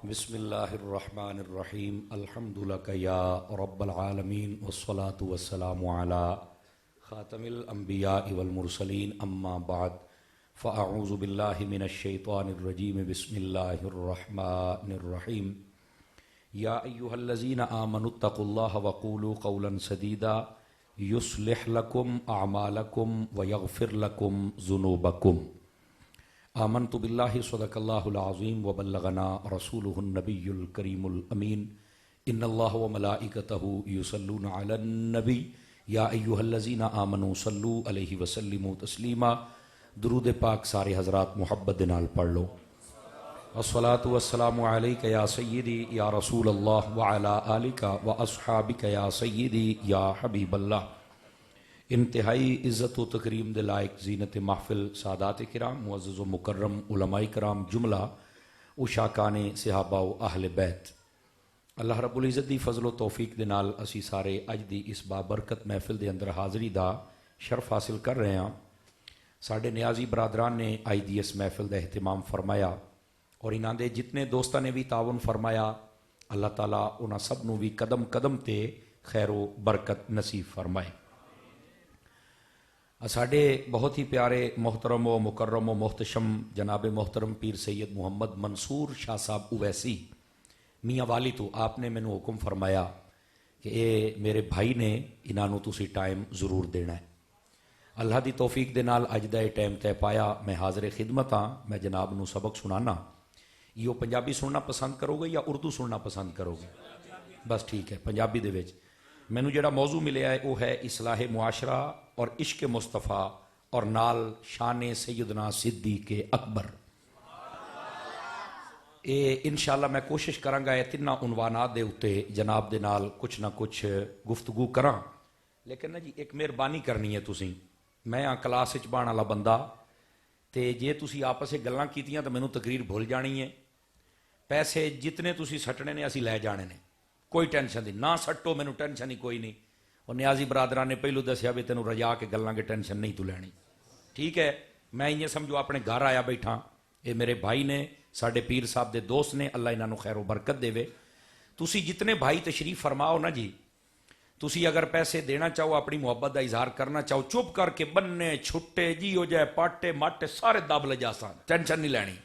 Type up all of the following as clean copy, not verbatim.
بسم اللہ الرحمن الرحیم الحمد لک یا رب العالمین والصلاة والسلام علی خاتم الانبیاء والمرسلین اما بعد فاعوذ باللہ من الشیطان الرجیم بسم اللہ الرحمن الرحیم یا ایہا الذین آمنوا اتقوا اللہ وقولوا قولا سدیدا یصلح لکم اعمالکم ویغفر لکم ذنوبکم آمنت باللہ صدق اللہ العظیم وبلغنا رسولہ النبی الکریم الامین ان اللہ وملائکتہ یصلون علی النبی یا ایہا الذین آمنوا صلوا علیہ وسلموا تسلیما۔ درود پاک سارے حضرات محبت دے نال پڑھ لو۔ الصلاۃ والسلام علیک یا سیدی یا رسول اللہ وعلی آلک واصحابک یا سیدی یا حبیب اللہ۔ انتہائی عزت و تکریم دے لائق زینت محفل سادات کرام معزز و مکرم علماء کرام جملہ اشاکان صحابہ و اہل بیت، اللہ رب العزت دی فضل و توفیق دے نال اسی سارے اج دی اس بابرکت محفل دے اندر حاضری دا شرف حاصل کر رہے ہیں۔ ساڈے نیازی برادران نے اج دی اس محفل دا اہتمام فرمایا اور انہاں دے جتنے دوستاں نے بھی تعاون فرمایا، اللہ تعالیٰ انہاں سب نو بھی قدم قدم تے خیر و برکت نصیب فرمائے۔ ساڈے بہت ہی پیارے محترم و مکرم و محتشم جناب محترم پیر سید محمد منصور شاہ صاحب اویسی میاں والی تو آپ نے مینوں حکم فرمایا کہ اے میرے بھائی نے انہاں نوں تسی ٹائم ضرور دینا ہے۔ اللہ دی توفیق دے نال اج دا اے ٹائم طے پایا، میں حاضر خدمت ہاں۔ میں جناب نوں سبق سنانا، یہ پنجابی سننا پسند کرو گے یا اردو سننا پسند کرو گے؟ بس ٹھیک ہے، پنجابی دے وچ مینوں جڑا موضوع ملیا ہے وہ ہے اصلاح معاشرہ اور عشق مصطفیٰ اور نال شان سیدنا صدیق اکبر۔ اے انشاءاللہ میں کوشش کرانگا اے تیناں عنوانات دے اتے جناب دے نال کچھ نہ کچھ گفتگو کراں، لیکن جی ایک مہربانی کرنی ہے تسی، میں ہاں کلاس وچ بان والا بندہ تے جے تسی آپس وچ گلاں کیتیاں تو مینوں تقریر بھول جانی ہے۔ پیسے جتنے تسی سٹنے نے اسی لے جانے نے، کوئی ٹینشن نہیں، نہ سٹو، مینوں ٹینشن ہی کوئی نہیں۔ اور نیازی برادران نے پہلو دسیا بھی تینوں رجا کے گلاں کے ٹینشن نہیں تو لینی، ٹھیک ہے؟ میں یہ سمجھو اپنے گھر آیا بیٹھا، یہ میرے بھائی نے، ساڈے پیر صاحب دے دوست نے، اللہ انہاں نوں خیر و برکت دے۔ تسی جتنے بھائی تشریف فرماؤ نا جی، تسی اگر پیسے دینا چاہو، اپنی محبت دا اظہار کرنا چاہو، چپ کر کے بننے چھٹے جی ہو جائے پاٹے ماٹے سارے دب لے جاساں، ٹینشن نہیں لینی۔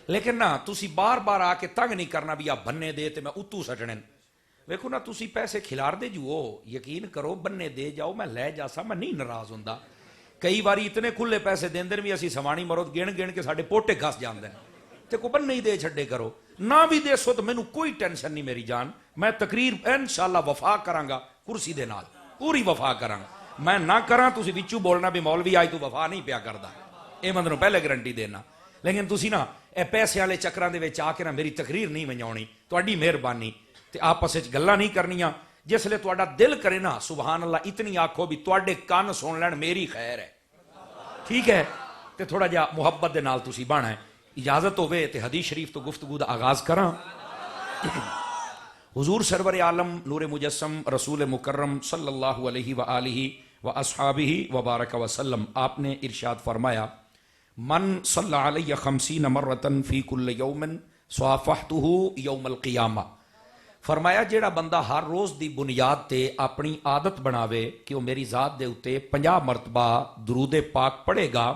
لیکن نہ تسی بار بار آ کے تنگ نہیں کرنا بھی آ بننے دے تے میں اتو سٹنے۔ ویکھو نا تسی پیسے کھلار دے جو، یقین کرو بننے دے جاؤ، میں لے جاسا، میں نہیں ناراض ہوندا۔ کئی باری اتنے کھلے پیسے دیندے بھی اسی سوانی مرود گن گن کے ساڈے پوٹے گھس جاندے تے کو بننے ہی دے چھڈے کرو، نہ بھی دے سو تو مینوں کوئی ٹینشن نہیں میری جان، میں تقریر انشاءاللہ وفا کرانگا کرسی دے نال، پوری وفا کرانگا۔ میں نہ کراں تسی وچوں بولنا بھی مولوی آئی تو وفا نہیں پیا کردا، اے میں تینوں پہلے گارنٹی دینا۔ لیکن تسی نا اے پیسے والے چکراں دے وچ آ کے نا میری تقریر نہیں ونجاؤنی، تہاڈی مہربانی تے آپس وچ گلاں نہیں کرنیاں۔ جس لے تہاڈا دل کرے نا سبحان اللہ اتنی آکھو بھی تہاڈے کان سن لین میری خیر ہے، ٹھیک ہے؟ تے تھوڑا جا محبت دے نال تسی بانا ہے۔ اجازت ہوے تے حدیث شریف تو گفتگو دا آغاز کراں۔ حضور سرور عالم نور مجسم رسول مکرم صلی اللہ علیہ وآلہ واصحابہ وبارک وسلم، آپ نے ارشاد فرمایا من صلی علیہ 50 مرتن فی کل یوم صافحتہ یوم القیامہ۔ فرمایا جیڑا بندہ ہر روز دی بنیاد تے اپنی عادت بناوے کہ وہ میری ذات دے اتے 50 مرتبہ درود پاک پڑھے گا،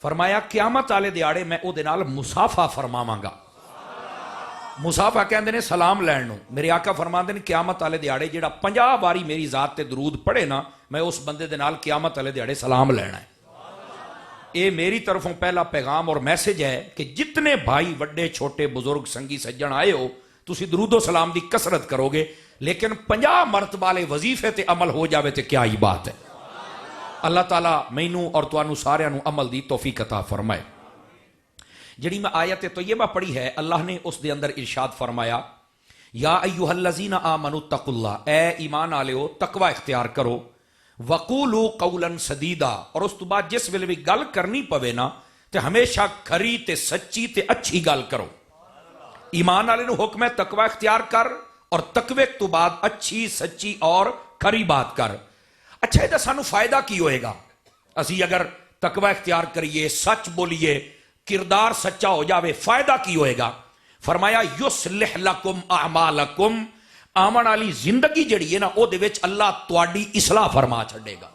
فرمایا قیامت والے دیاڑے میں او دے نال مصافحہ فرماواں گا۔ مصافحہ کہندے نے سلام لین نوں۔ میرے آقا فرماندے نے قیامت والے دیاڑے جیڑا 50 باری میری ذات تے درود پڑھے نا، میں اس بندے دے نال قیامت والے دیاڑے سلام لینا ہے۔ اے میری طرفوں پہلا پیغام اور میسج ہے کہ جتنے بھائی وڈے چھوٹے بزرگ سنگی سجن آئے ہو، تسی درود و سلام دی کثرت کرو گے، لیکن 50 مرتبہ والے وظیفے تے عمل ہو جاوے تے کیا ہی بات ہے۔ اللہ تعالیٰ مینوں اور تانوں سارے نوں عمل دی توفیق عطا فرمائے۔ جڑی میں آیت طیبہ پڑھی ہے، اللہ نے اس دے اندر ارشاد فرمایا یا ایھا الذین آمنوا اتقوا اللہ، اے ایمان والےو تقوی اختیار کرو، وقولوا قولا سدیدا، اور اس تو بعد جس ویلے بھی گل کرنی پوے نا تے ہمیشہ کھری تے سچی تے اچھی گل کرو۔ ایمان والے نو حکم ہے تقوی اختیار کر، اور تقوی تو بعد اچھی سچی اور کھری بات کر۔ اچھا یہ سانو فائدہ کی ہوئے گا اسی اگر تقوی اختیار کریے، سچ بولیے، کردار سچا ہو جاوے، فائدہ کی ہوئے گا؟ فرمایا یصلح لکم اعمالکم، آمن والی زندگی جڑی ہے نا وہ اللہ تواڈی اصلاح فرما چھڑے گا،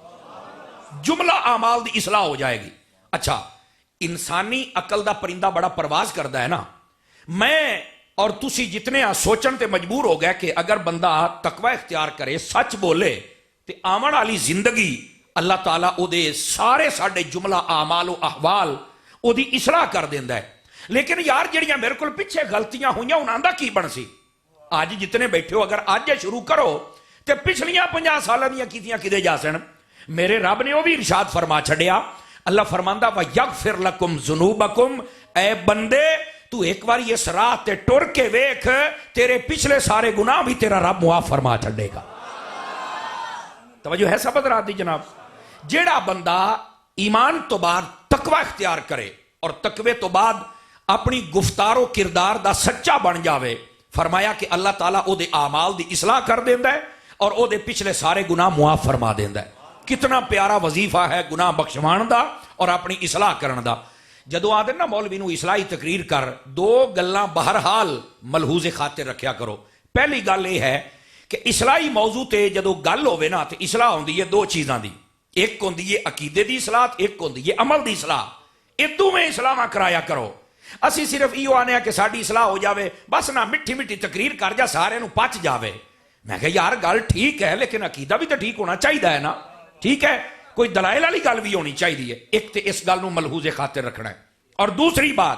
جملہ اعمال دی اصلاح ہو جائے گی۔ اچھا، انسانی عقل دا پرندہ بڑا پرواز کردا ہے نا، میں اور تسی جتنے سوچن تے مجبور ہو گئے کہ اگر بندہ تقوی اختیار کرے، سچ بولے، تے آمن والی زندگی اللہ تعالیٰ او دے سارے ساڈے جملہ اعمال و احوال او دی اصلاح کر دیندا ہے۔ لیکن یار جڑیاں میرے کول پیچھے غلطیاں ہوئیاں انہاں دا کی بن سی؟ آج جتنے بیٹھے ہو اگر آج شروع کرو تے پچھلیاں 50 سالاں دیاں کیتیاں کدے جا سن؟ میرے رب نے وہ بھی ارشاد فرما چھڑیا، اللہ فرماندا وَيَغْفِرْ لَكُمْ ذُنُوبَكُمْ، اے بندے تو ایک بار اس راہ تے ٹر کے ویکھ، تیرے پچھلے سارے گناہ بھی تیرا رب معاف فرما چھڑے گا۔ توجہ ہے سب حضرات دی جناب؟ جیڑا بندہ ایمان تو بعد تقوی اختیار کرے اور تقوی تو بعد اپنی گفتار و کردار دا سچا بن جاوے، فرمایا کہ اللہ تعالیٰ او دے اعمال دی اصلاح کر دیندا ہے اور او دے پچھلے سارے گناہ معاف فرما دیندا ہے۔ کتنا پیارا وظیفہ ہے گناہ بخشوان دا اور اپنی اصلاح کرن دا۔ جدو آدھے نا مولوی نو اصلاحی تقریر کر، دو گلاں بہرحال ملحوظ خاطر رکھیا کرو۔ پہلی گل یہ ہے کہ اصلاحی موضوع تے جدو گل ہوئے نا تے اصلاح ہوندی ہے دو چیزاں دی، ایک ہوندی ہے عقیدے دی اصلاح، ایک ہوندی ہے عمل دی اصلاح۔ ادو میں اصلاح کرایا کرو۔ اسی صرف ایو آنے کہ ساڈی اصلاح ہو جاوے، بس نہ مٹھی مٹھی تقریر کر جا سارے نو پچ جاوے۔ میں کہا یار گل ٹھیک ہے لیکن عقیدہ بھی تو ٹھیک ہونا چاہیے ہے نا، ٹھیک ہے، کوئی دلائل والی گل بھی ہونی چاہیے۔ ایک تے اس گل نو ملحوظ خاطر رکھنا ہے، اور دوسری بات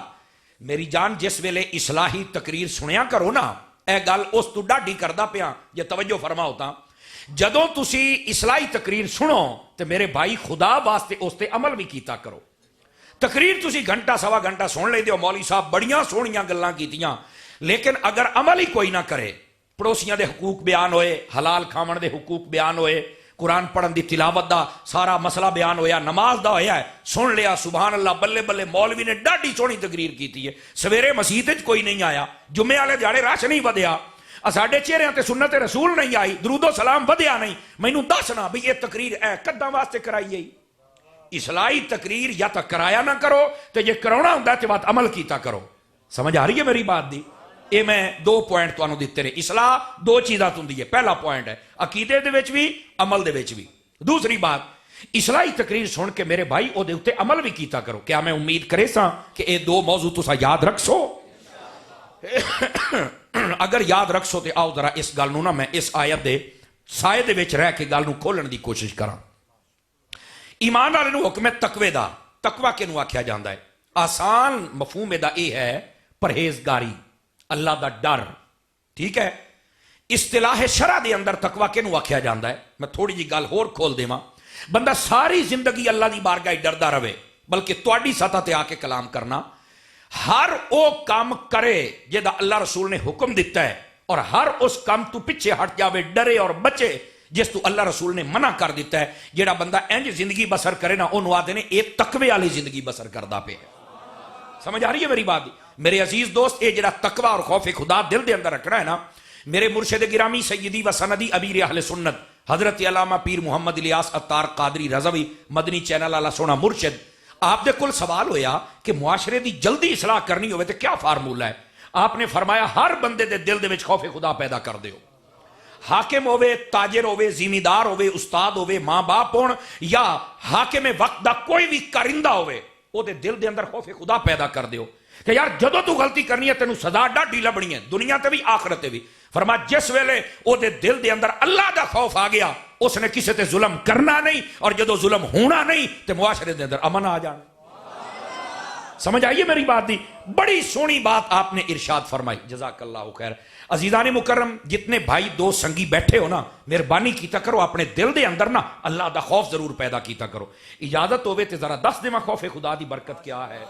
میری جان جس ویلے اصلاحی تقریر سنیا کرو نا، اے گل اس تو ڈاڈی کردا پیا جے توجہ فرما ہوتا، جدوں تسی اصلاحی تقریر سنو تے میرے بھائی خدا واسطے اس تے عمل بھی کیتا کرو۔ تقریر تسی گھنٹہ سوا گھنٹہ سن لے دیو، مولوی صاحب بڑیاں سونیاں گلاں کیتیاں، لیکن اگر عمل ہی کوئی نہ کرے، پڑوسیاں دے حقوق بیان ہوئے، حلال کھاون دے حقوق بیان ہوئے، قرآن پڑھن دی تلاوت دا سارا مسئلہ بیان ہویا، نماز دا ہویا ہے، سن لیا سبحان اللہ، بلے بلے مولوی نے ڈاڈی سونی تقریر کیتی ہے، سویرے مسجد وچ کوئی نہیں آیا، جمعے والے دیہاڑے رش نہیں ودیا، ساڈے چہریاں تے سنت رسول نہیں آئی، درود و سلام ودیا نہیں، مینوں دسنا بھی یہ تقریر اے کداں واسطے کرائی گئی؟ اصلاحی تقریر یا تو کرایا نہ کرو تے جے کراؤنا ہوندا تے بات عمل کیتا کرو۔ سمجھ آ رہی ہے میری بات دی؟ اے میں دو پوائنٹ تانوں دتے نے۔ اصلاح دو چیزاں ہوندی ہے، پہلا پوائنٹ ہے عقیدے دے وچ بھی عمل دے وچ بھی، دوسری بات اصلاحی تقریر سن کے میرے بھائی او دے اوتے عمل بھی کیتا کرو۔ کیا میں امید کرے سا کہ اے دو موضوع تسا یاد رکھ سو؟ اگر یاد رکھ سو تے آؤ ذرا اس گل نو نا میں اس آیت دے سائے دے وچ رہ کے گل نو کھولن دی کوشش کراں۔ ایمان والے نو حکم ہے تقوی دا۔ تقوی کینو آکھیا جاندا ہے؟ آسان مفہوم دا اے ہے پرہیزگاری، اللہ دا ڈر، ٹھیک ہے؟ اصطلاح شرع دے اندر تقوی کینو آکھیا جاندا ہے؟ میں تھوڑی جی گل ہور کھول دیواں۔ بندہ ساری زندگی اللہ دی بارگاہ ڈردا رہے، بلکہ تواڈی سطح تے آ کے کلام کرنا، ہر او کام کرے جدا اللہ رسول نے حکم دیتا ہے، اور ہر اس کام تو پیچھے ہٹ جاوے، ڈرے اور بچے جس تو اللہ رسول نے منع کر دیتا ہے۔ جیڑا بندہ انج زندگی بسر کرے نا انہوں آدھے نے اے تقوی والی زندگی بسر کردا پہ ہے۔ سمجھ آ رہی ہے میری بات؟ میرے عزیز دوست، اے جڑا تقوی اور خوف خدا دل دے اندر رکھنا ہے نا، میرے مرشد گرامی سیدی و سندی امیر اہل سنت حضرت علامہ پیر محمد الیاس عطار قادری رضوی مدنی چینل والا سونا مرشد، آپ دے کل سوال ہویا کہ معاشرے دی جلدی اصلاح کرنی ہوئے تو کیا فارمولہ ہے؟ آپ نے فرمایا ہر بندے دے دل دے وچ خوف خدا پیدا کر دیو، حاکم ہوئے، تاجر ہوئے، زمیندار ہوئے، استاد ہوئے، ماں باپ ہون یا حاکم وقت دا کوئی بھی کارندہ ہوئے، او دے دل دے اندر خوف خدا پیدا کر دیو کہ یار جدو تو غلطی کرنی ہے تینوں سزا ڈاڈی لبنی ہے، دنیا تے بھی آخرت تے بھی۔ فرما جس ویلے او دے دل دے اندر اللہ دا خوف آ گیا، اس نے کسی تے ظلم کرنا نہیں، اور جدو ظلم ہونا نہیں تے معاشرے دے اندر امن آ جانا۔ سمجھ آئیے میری بات دی؟ بڑی سونی بات آپ نے ارشاد فرمائی، جزاک اللہ خیر۔ عزیزان مکرم، جتنے بھائی دو سنگی بیٹھے ہو نا، مہربانی کیتا کرو اپنے دل دے اندر نا اللہ دا خوف ضرور پیدا کیتا کرو۔ اجازت ہوئے تے ذرا دس دیواں خوف خدا دی برکت کیا ہے؟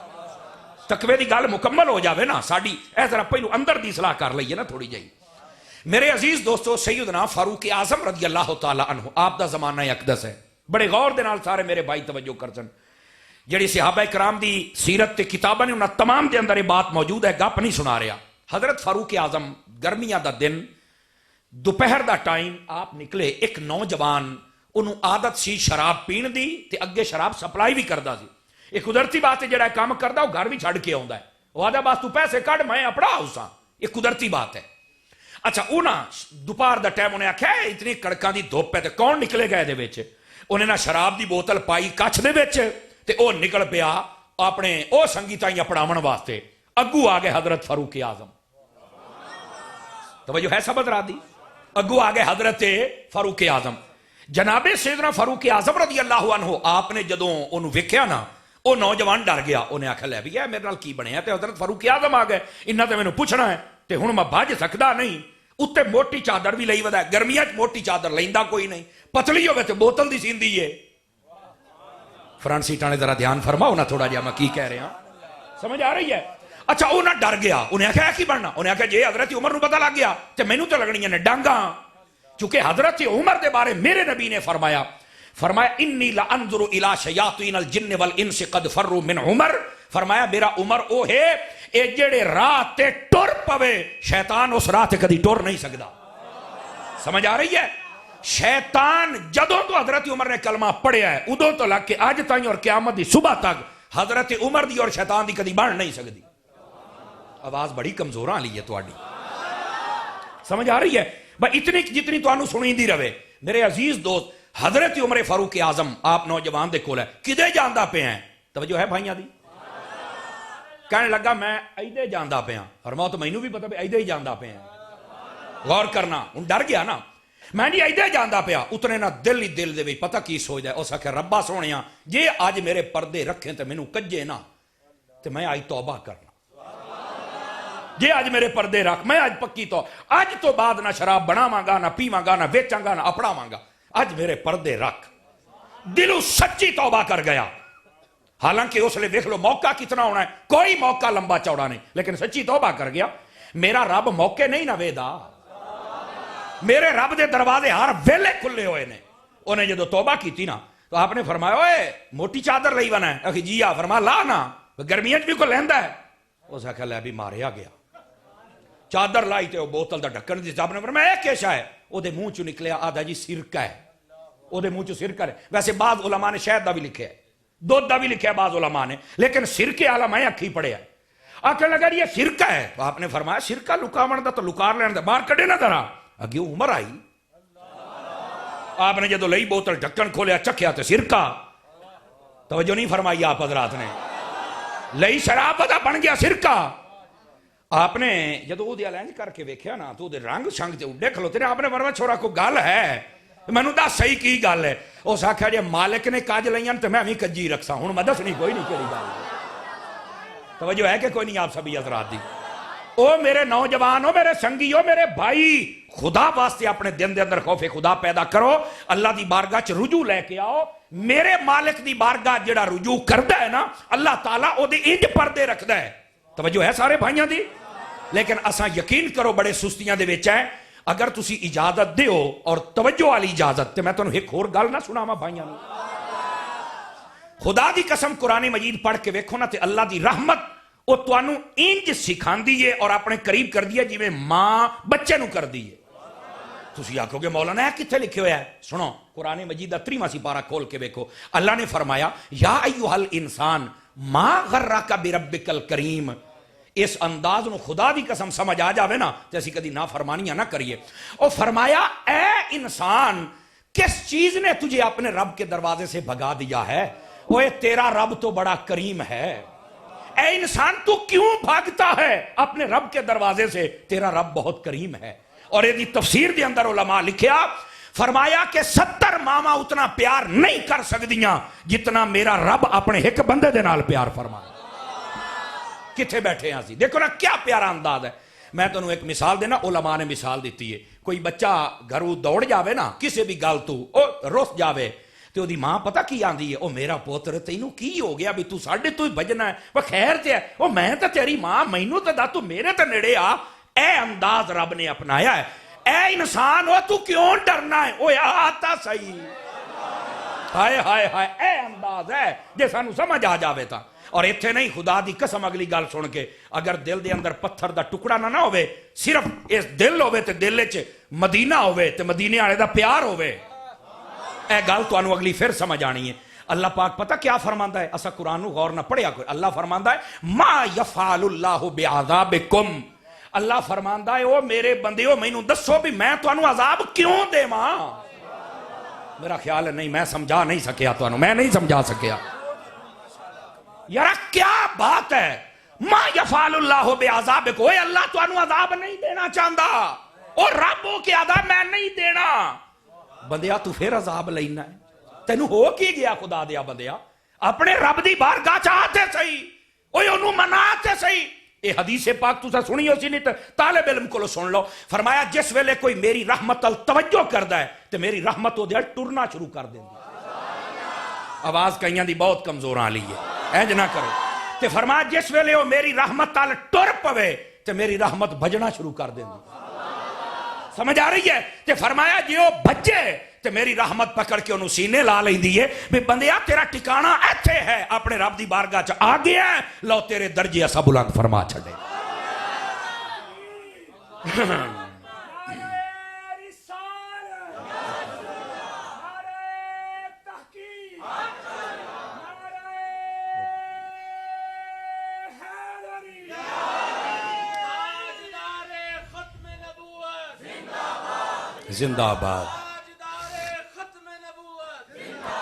تقوی دی گل مکمل ہو جاوے نا ساڈی، اے ذرا پہلو اندر دی اصلاح کر لئیے نا تھوڑی جائی۔ میرے عزیز دوستو، سیدنا فاروق اعظم رضی اللہ تعالی عنہ، آپ دا زمانہ اقدس ہے، بڑے غور دے نال سارے میرے بھائی توجہ کر سن۔ جڑی صحابہ کرام دی سیرت تے کتاباں نے انہاں تمام دے اندر یہ بات موجود ہے، گپ نہیں سنا رہا۔ حضرت فاروق اعظم گرمیاں دا دن، دوپہر دا ٹائم، آپ نکلے، ایک نوجوان انہوں عادت سی شراب پین دی تے اگے شراب سپلائی بھی کردا سی۔ ایک قدرتی بات ہے جڑا کام کردا وہ گھر بھی چھڑ کے آوندا ہے، وہ آدھا بس تو پیسے کٹ میں اپنا ہاؤساں، یہ قدرتی بات ہے۔ اچھا انہاں دوپہر دا ٹائم انہیں آخیا اتنی کڑکاں دی دھوپ ہے تے کون نکلے گا دے وچ، انہیں نہ شراب دی بوتل پائی کچھ دے وچ تے او نکل پیا اپنے او سنگی تائیں اپناون واسطے، اگو آ گئے حضرت فاروق اعظم، توجہ ہے سبت رات دی، اگو آ گئے حضرت فاروق اعظم، جناب سیدنا فاروق اعظم رضی اللہ عنہ، آپ نے جدوں انہوں ویکھیا نا وہ نوجوان ڈر گیا، انہیں آخیا لے بھی ہے میرے نال کی بنیا، تے حضرت فاروق اعظم آ گئے، انہاں تے مینوں پوچھنا ہے تے ہن میں بھج سکدا نہیں، اتنے موٹی چادر بھی لئی ودا ہے، گرمیاں موٹی چادر لیندا کوئی نہیں، پتلی ہوے تے بوتل دی سیندی ہے۔ فرنٹ سیٹاں نے ذرا دھیان فرماؤ نا تھوڑا جہا میں کی کہہ رہا ہاں، سمجھ آ رہی ہے؟ اچھا وہ نہ ڈر گیا، انہیں آخیا کی بننا، انہیں آخیا جی حضرت عمر نو پتہ لگ گیا تے مینوں تے لگنیاں نے ڈانگاں، چونکہ حضرت عمر دے بارے میرے نبی نے فرمایا انی لانظر الی شیاطین الجن والانس قد فروا من عمر، فرمایا میرا عمر او ہے اے جڑے راہ تے ٹر پوے شیطان اس راہ تے کدی ٹر نہیں سکدا۔ سمجھ آ رہی ہے؟ شیطان جدوں تو حضرت عمر نے کلمہ پڑھیا ہے ادوں تو لگ کے اج تائیں اور قیامت دی صبح تک حضرت عمر دی اور شیطان دی کدی بن نہیں سکدی۔ آواز بڑی کمزوراں لی ہے تواڈی، سمجھ آ رہی ہے؟ بھائی اتنی جتنی تانوں سنیندی رہے میرے عزیز دوست، حضرت عمر فاروق اعظم آپ نوجوان دے کول ہے، کدے جاندا پیا ہیں؟ توجہ ہے بھائیاں دی؟ کہنے لگا میں ایدے جاندا پیا، فرماؤ تو مینوں بھی پتہ بھی ایدے ہی جاندا پیا، غور کرنا، ہن ڈر گیا نا، میں جی ایدے جاندا پیا، اتنے نہ دل ہی دل دے وچ پتہ کی سوچدا ہے، اس آکھیا ربا سونیاں جے اج میرے پردے رکھیں تے مینوں کجے نا تے میں آج توبہ کرنا، جے آج میرے پردے رکھ میں آج پکی تو آج تو بعد نہ شراب بناواں گا نہ پیواں گا نہ بیچاں گا نہ اپڑاواں گا، آج میرے پردے رکھ، دلوں سچی توبہ کر گیا۔ حالانکہ اس لئے دیکھ لو موقع کتنا ہونا ہے، کوئی موقع لمبا چوڑا نہیں، لیکن سچی توبہ کر گیا۔ میرا رب موقع نہیں نہ ویدا، میرے رب دے دروازے ہر ویلے کھلے ہوئے نے۔ انہیں جدو توبہ کی تھی نا تو آپ نے فرمایا اوے موٹی چادر لئی بنا ہے، اکھی جی آ، فرمایا لا نا، گرمیاں بھی کو لیندا ہے، اس آکھا لے بھی ماریا گیا، چادر لائی تے وہ بوتل دا ڈھکن دی، آپ نے فرمایا اے کیشا ہے، او دے منہ چوں نکلیا آدھا جی سرکہ ہے، او دے منہ چوں سرکہ ہے، ویسے بعض علماء نے شہد دا بھی لکھے ہے، دودھ دا بھی لکھا ہے بعض علماء نے، لیکن سرکے والا میں اکھی پڑھیا ہے۔ آکھنے لگا یہ سرکہ ہے، تو آپ نے فرمایا سرکہ لکاون دا تو لکار لین دا، باہر کڈے نہ ذرا، اگے عمر آئی، آپ نے جدو لئی بوتل ڈھکن کھولیا چکھیا تے سرکہ، توجہ نہیں فرمائی آپ حضرات نے، لئی شراب دا بن گیا سرکہ۔ آپ نے جدو وہ دیا لینج کر کے ویکھیا نا تو دے رنگ شنگ تے اڈے کھلوتے نے، آپ نے فرمایا چھوڑا کو گل ہے، مینوں دس صحیح کی گل ہے، اس آکھیا جے مالک نے کاج لئیاں تے میں بھی کجی رکھسا، ہن میں دسنی کوئی نہیں کیڑی گل، توجہ ہے کہ کوئی نہیں آپ سبھی حضرات دی؟ او میرے نوجوان، او میرے سنگی، او میرے بھائی، خدا واسطے اپنے دن دے اندر خوف خدا پیدا کرو، اللہ دی بارگاہ چ رجوع لے کے آؤ، میرے مالک دی بارگاہ جڑا رجوع کردا ہے نا اللہ تعالیٰ او دے انج پردے رکھدا ہے، توجہ ہے سارے بھائیاں دی؟ لیکن اساں یقین کرو بڑے سستیاں دے وچ ہے، اگر تسی اجازت دیو اور توجہ والی اجازت تے میں تانوں ایک اور گل نہ سناواں بھائیاں نوں، خدا دی قسم قرآن مجید پڑھ کے ویکھو نا تے اللہ دی رحمت او تانوں انج سکھاندی ہے اور اپنے قریب کر دی ہے جویں ماں بچے نوں کر دی ہے۔ تسی آکھو گے مولانا ہے کتھے لکھے ہویا ہے؟ سنو قرآن مجید دا 3واں سپارہ کھول کے ویکھو، اللہ نے فرمایا یا ایھا الانسان ما غرک بربک الکریم، اس انداز نو خدا دی قسم سمجھ آ جاوے نا تے اسی کدی نافرمانیاں نہ کریے۔ اور فرمایا اے انسان کس چیز نے تجھے اپنے رب کے دروازے سے بھگا دیا ہے؟ اوے تیرا رب تو بڑا کریم ہے، اے انسان تو کیوں بھاگتا ہے اپنے رب کے دروازے سے؟ تیرا رب بہت کریم ہے۔ اور یہ تفسیر دے اندر علماء لکھیا، فرمایا کہ 70 ماما اتنا پیار نہیں کر سکدیاں جتنا میرا رب اپنے ایک بندے دے نال پیار فرمایا۔ کتھے بیٹھے ہیں اسی؟ دیکھو نا کیا پیارا انداز ہے۔ میں تنوں ایک مثال دینا، علماء نے مثال دیتی ہے، کوئی بچہ گھروں دوڑ جاوے نا کسی بھی گل تو او رس جاوے تے او دی ماں پتہ کی آندی ہے، او میرا پوتر تینوں کی ہو گیا بھی تو ساڈے تو ہی بجنا ہے، وہ خیر تے ہے، او میں تے تیری ماں، مینوں تے دا تو میرے تے نیڑے آ۔ اے انداز رب نے اپنایا ہے۔ اے انسان او تو کیوں ڈرنا ہے؟ او آتا صحیح، ہائے ہائے ہائے، اے انداز ہے جے سانو سمجھ آ جاوے تا۔ اور ایتھے نہیں، خدا دی قسم اگلی گل سن کے، اگر دل دے اندر پتھر دا ٹکڑا نہ ہوئے، صرف اس دل ہوئے تے دل وچ مدینہ ہوئے تے مدینے والے دا پیار ہوئے، اے گل تانوں اگلی پھر سمجھ آنی ہے۔ اللہ پاک پتہ کیا فرماندا ہے؟ اسا قرآن نو غور نہ پڑھیا کوئی. اللہ فرماندا ہے ما یفعل اللہ بعذابکم. اللہ فرماندا ہے او میرے بندیو مینوں دسو بھی میں تانوں عذاب کیوں دیواں. میرا خیال ہے نہیں میں سمجھا نہیں سکیا تانوں، میں نہیں سمجھا سکیا. یار کیا بات ہے، ما یفعل اللہ بعذابکم. اوے اللہ تانوں عذاب نہیں دینا چاہندا، او رب ہو کے عذاب میں نہیں دینا. بندیا تو پھر عذاب لینا ہے، تینوں ہو کی گیا خدا دیا بندیا؟ اپنے رب دی بارگاہ چاہتے سہی، اوے انہوں مناتے سہی. یہ حدیث پاک تسا سنی ہو سی نہیں تے طالب علم کو سن لو. فرمایا جس ویلے کوئی میری رحمت ال توجہ کردا ہے تے میری رحمت وہ ٹرنا شروع کر دیندی. آواز کئیاں دی بہت کمزور آ لی ہے، اینج نہ کرو. تے فرمایا جس ویلے وہ میری رحمت ال ٹر پوے تے میری رحمت بھجنا شروع کر دیندی. سمجھ آ رہی ہے؟ تے فرمایا جی وہ بھجے تے میری رحمت پکڑ کے انہوں سینے لا لیندی ہے بھی بندیا تیرا ٹھکانہ ایتھے ہے، اپنے رب دی بارگاہ چ آ گیا ہے، لو تیرے درجے اسا بلند فرما چھڑے. زندہ آباد.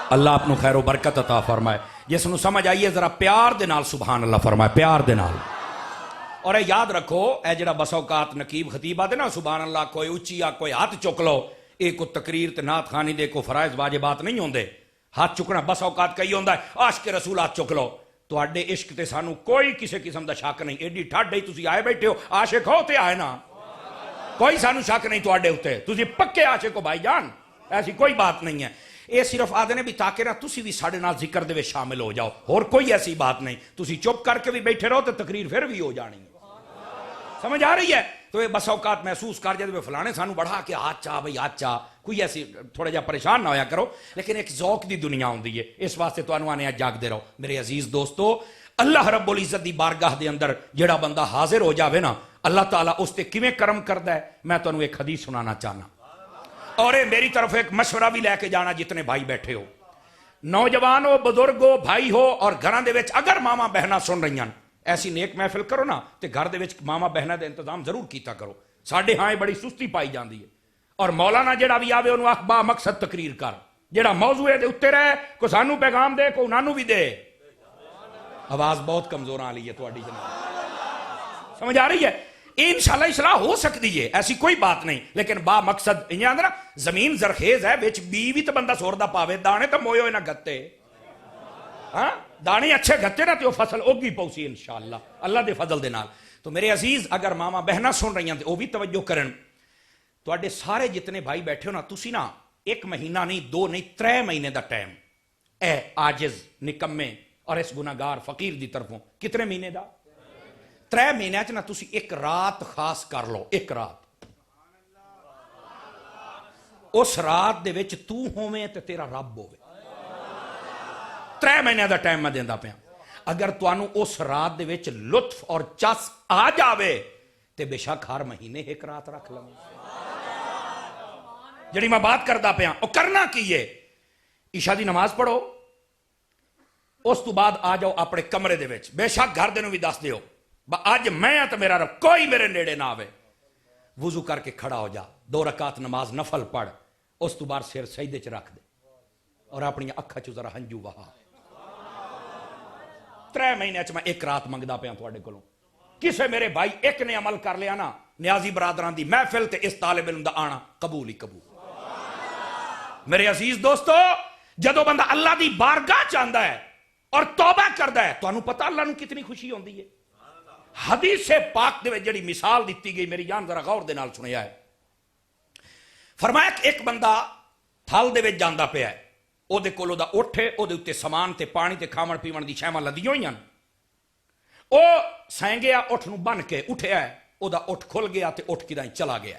اللہ اپنو خیر و برکت عطا فرمائے. جس نو سمجھ آئیے ذرا پیار دے نال سبحان اللہ فرمائے، پیار دے نال. اور اے یاد رکھو اے جڑا بس اوقات نقیب خطیب آتے نا سبحان اللہ کوئی اچھی آ کوئی ہاتھ چک لو، اے کو تقریر تے نعت خوانی دے کو فرائض واجبات نہیں ہوندے. ہاتھ چکنا بس اوقات کئی ہوندا ہے عاشق رسول ہاتھ چک لو. تواڈے عشق تے سانو کوئی کسی قسم دا شک نہیں. ایڈی ٹھاڈ ہی تسی آئے بیٹھے ہو، عاشق ہو تے آئے نا، کوئی سانو شک نہیں تواڈے اوتے. تسی پکے عاشق ہو بھائی جان، ایسی کوئی بات نہیں ہے. یہ صرف آدھے نے بھی تاکہ نہ تسی بھی ساڑھے نال ذکر دے شامل ہو جاؤ، اور کوئی ایسی بات نہیں. تسی چپ کر کے بھی بیٹھے رہو تو تقریر پھر بھی ہو جانی ہے. سمجھ آ رہی ہے؟ تو یہ بس اوقات محسوس کر جائے فلانے سانو بڑھا کے ہاتھ چاہ بھائی ہاتھ چاہ، کوئی ایسی تھوڑا جا پریشان نہ ہویا کرو. لیکن ایک ذوق دی دنیا ہوندی ہے، اس واسطے تو آنے جاگ دے رہو. میرے عزیز دوستو، اللہ رب العزت دی بارگاہ دے اندر جڑا بندہ حاضر ہو جاوے نا، اللہ تعالیٰ اس تے کیویں کرم کردا ہے. میں تانوں ایک حدیث سنانا چاہنا، اور میری طرف ایک مشورہ بھی لے کے جانا جتنے بھائی بیٹھے ہو، نوجوان ہو، بزرگ ہو، بھائی ہو، اور گھراں دے وچ اگر ماما بہنا سن رہی ہیں ایسی نیک محفل کرو نا تے گھر دے وچ ماما بہنا دے انتظام ضرور کیتا کرو. ساڈے ہاں بڑی سستی پائی جاندی ہے. اور مولانا جڑا بھی آوے انہوں با مقصد تقریر کر، جڑا موضوع دے اوتے رہے، کو سانو پیغام دے، کو انہاں بھی دے. آواز بہت کمزور آ رہی ہے تہاڈی جناب، سمجھ آ رہی ہے؟ انشاءاللہ اصلاح ہو سکتی ہے، ایسی کوئی بات نہیں. لیکن با مقصد انجاں نا زمین زرخیز ہے، وچ بیوی تے بندہ سوردا پاوے، دانے تے مویو نہ گتے. ہاں دانے اچھے گھتے نا تو فصل اگی پوسی انشاءاللہ اللہ دے فضل دے نال. تو میرے عزیز اگر ماما بہنا سن رہی ہیں تو وہ بھی توجہ کرن. تواڈے سارے جتنے بھائی بیٹھے ہو نا، تسی نا ایک مہینہ نہیں، 2 نہیں، 3 مہینے دا ٹائم اے عاجز نکمے اور اس گناہگار فقیر دی طرفوں کتنے مہینے دا؟ 3 مہینے چ نا تسی ایک رات خاص کر لو. ایک رات، اس رات دے وچ تو ہوویں تے تیرا رب ہووے. 3 مہینے دا ٹائم میں دیندا پیا. اگر تانوں اس رات دے وچ لطف اور چس آ جاوے تے بے شک ہر مہینے ایک رات رکھ لو. جڑی میں بات کردا پیا او کرنا کی ہے؟ عشاء دی نماز پڑھو، اس تو بعد آ جاؤ اپنے کمرے دے وچ. بے شک گھر دے نوں بھی دس دیو اج میں تے میرا رب کوئی میرے نیڑے نہ آوے. وضو کر کے کھڑا ہو جا، 2 رکعت نماز نفل پڑھ، اس تو بعد سر سجدے چ رکھ دے اور اپنی اکھاں چ ذرا ہنجو وہا. 3 مہینے چ میں ایک رات منگدا پیا تواڈے کولوں. کسے میرے بھائی ایک نے عمل کر لیا نا، نیازی برادران دی محفل تے اس طالب علم دا آنا قبول ہی قبول. میرے عزیز دوستو، جدو بندہ اللہ دی بارگاہ چاہندا ہے اور توبہ کردا ہے، تانوں پتہ اللہ نوں کتنی خوشی ہوندی ہے. حدیث پاک دے وچ جڑی مثال دیتی گئی میری جان ذرا غور دے نال سنیا ہے. فرمایا کہ ایک بندہ تھل دے وچ جاندا پیا ہے، او دے کول دا اٹھ ہے، او دے اوتے سامان تے پانی تے کھاون پیون دی شیواں لدیاں ہوئیاں. او سینگیا اٹھ نوں بن کے اٹھیا ہے، او دا اٹھ کھل گیا تے اٹھ کداں چلا گیا.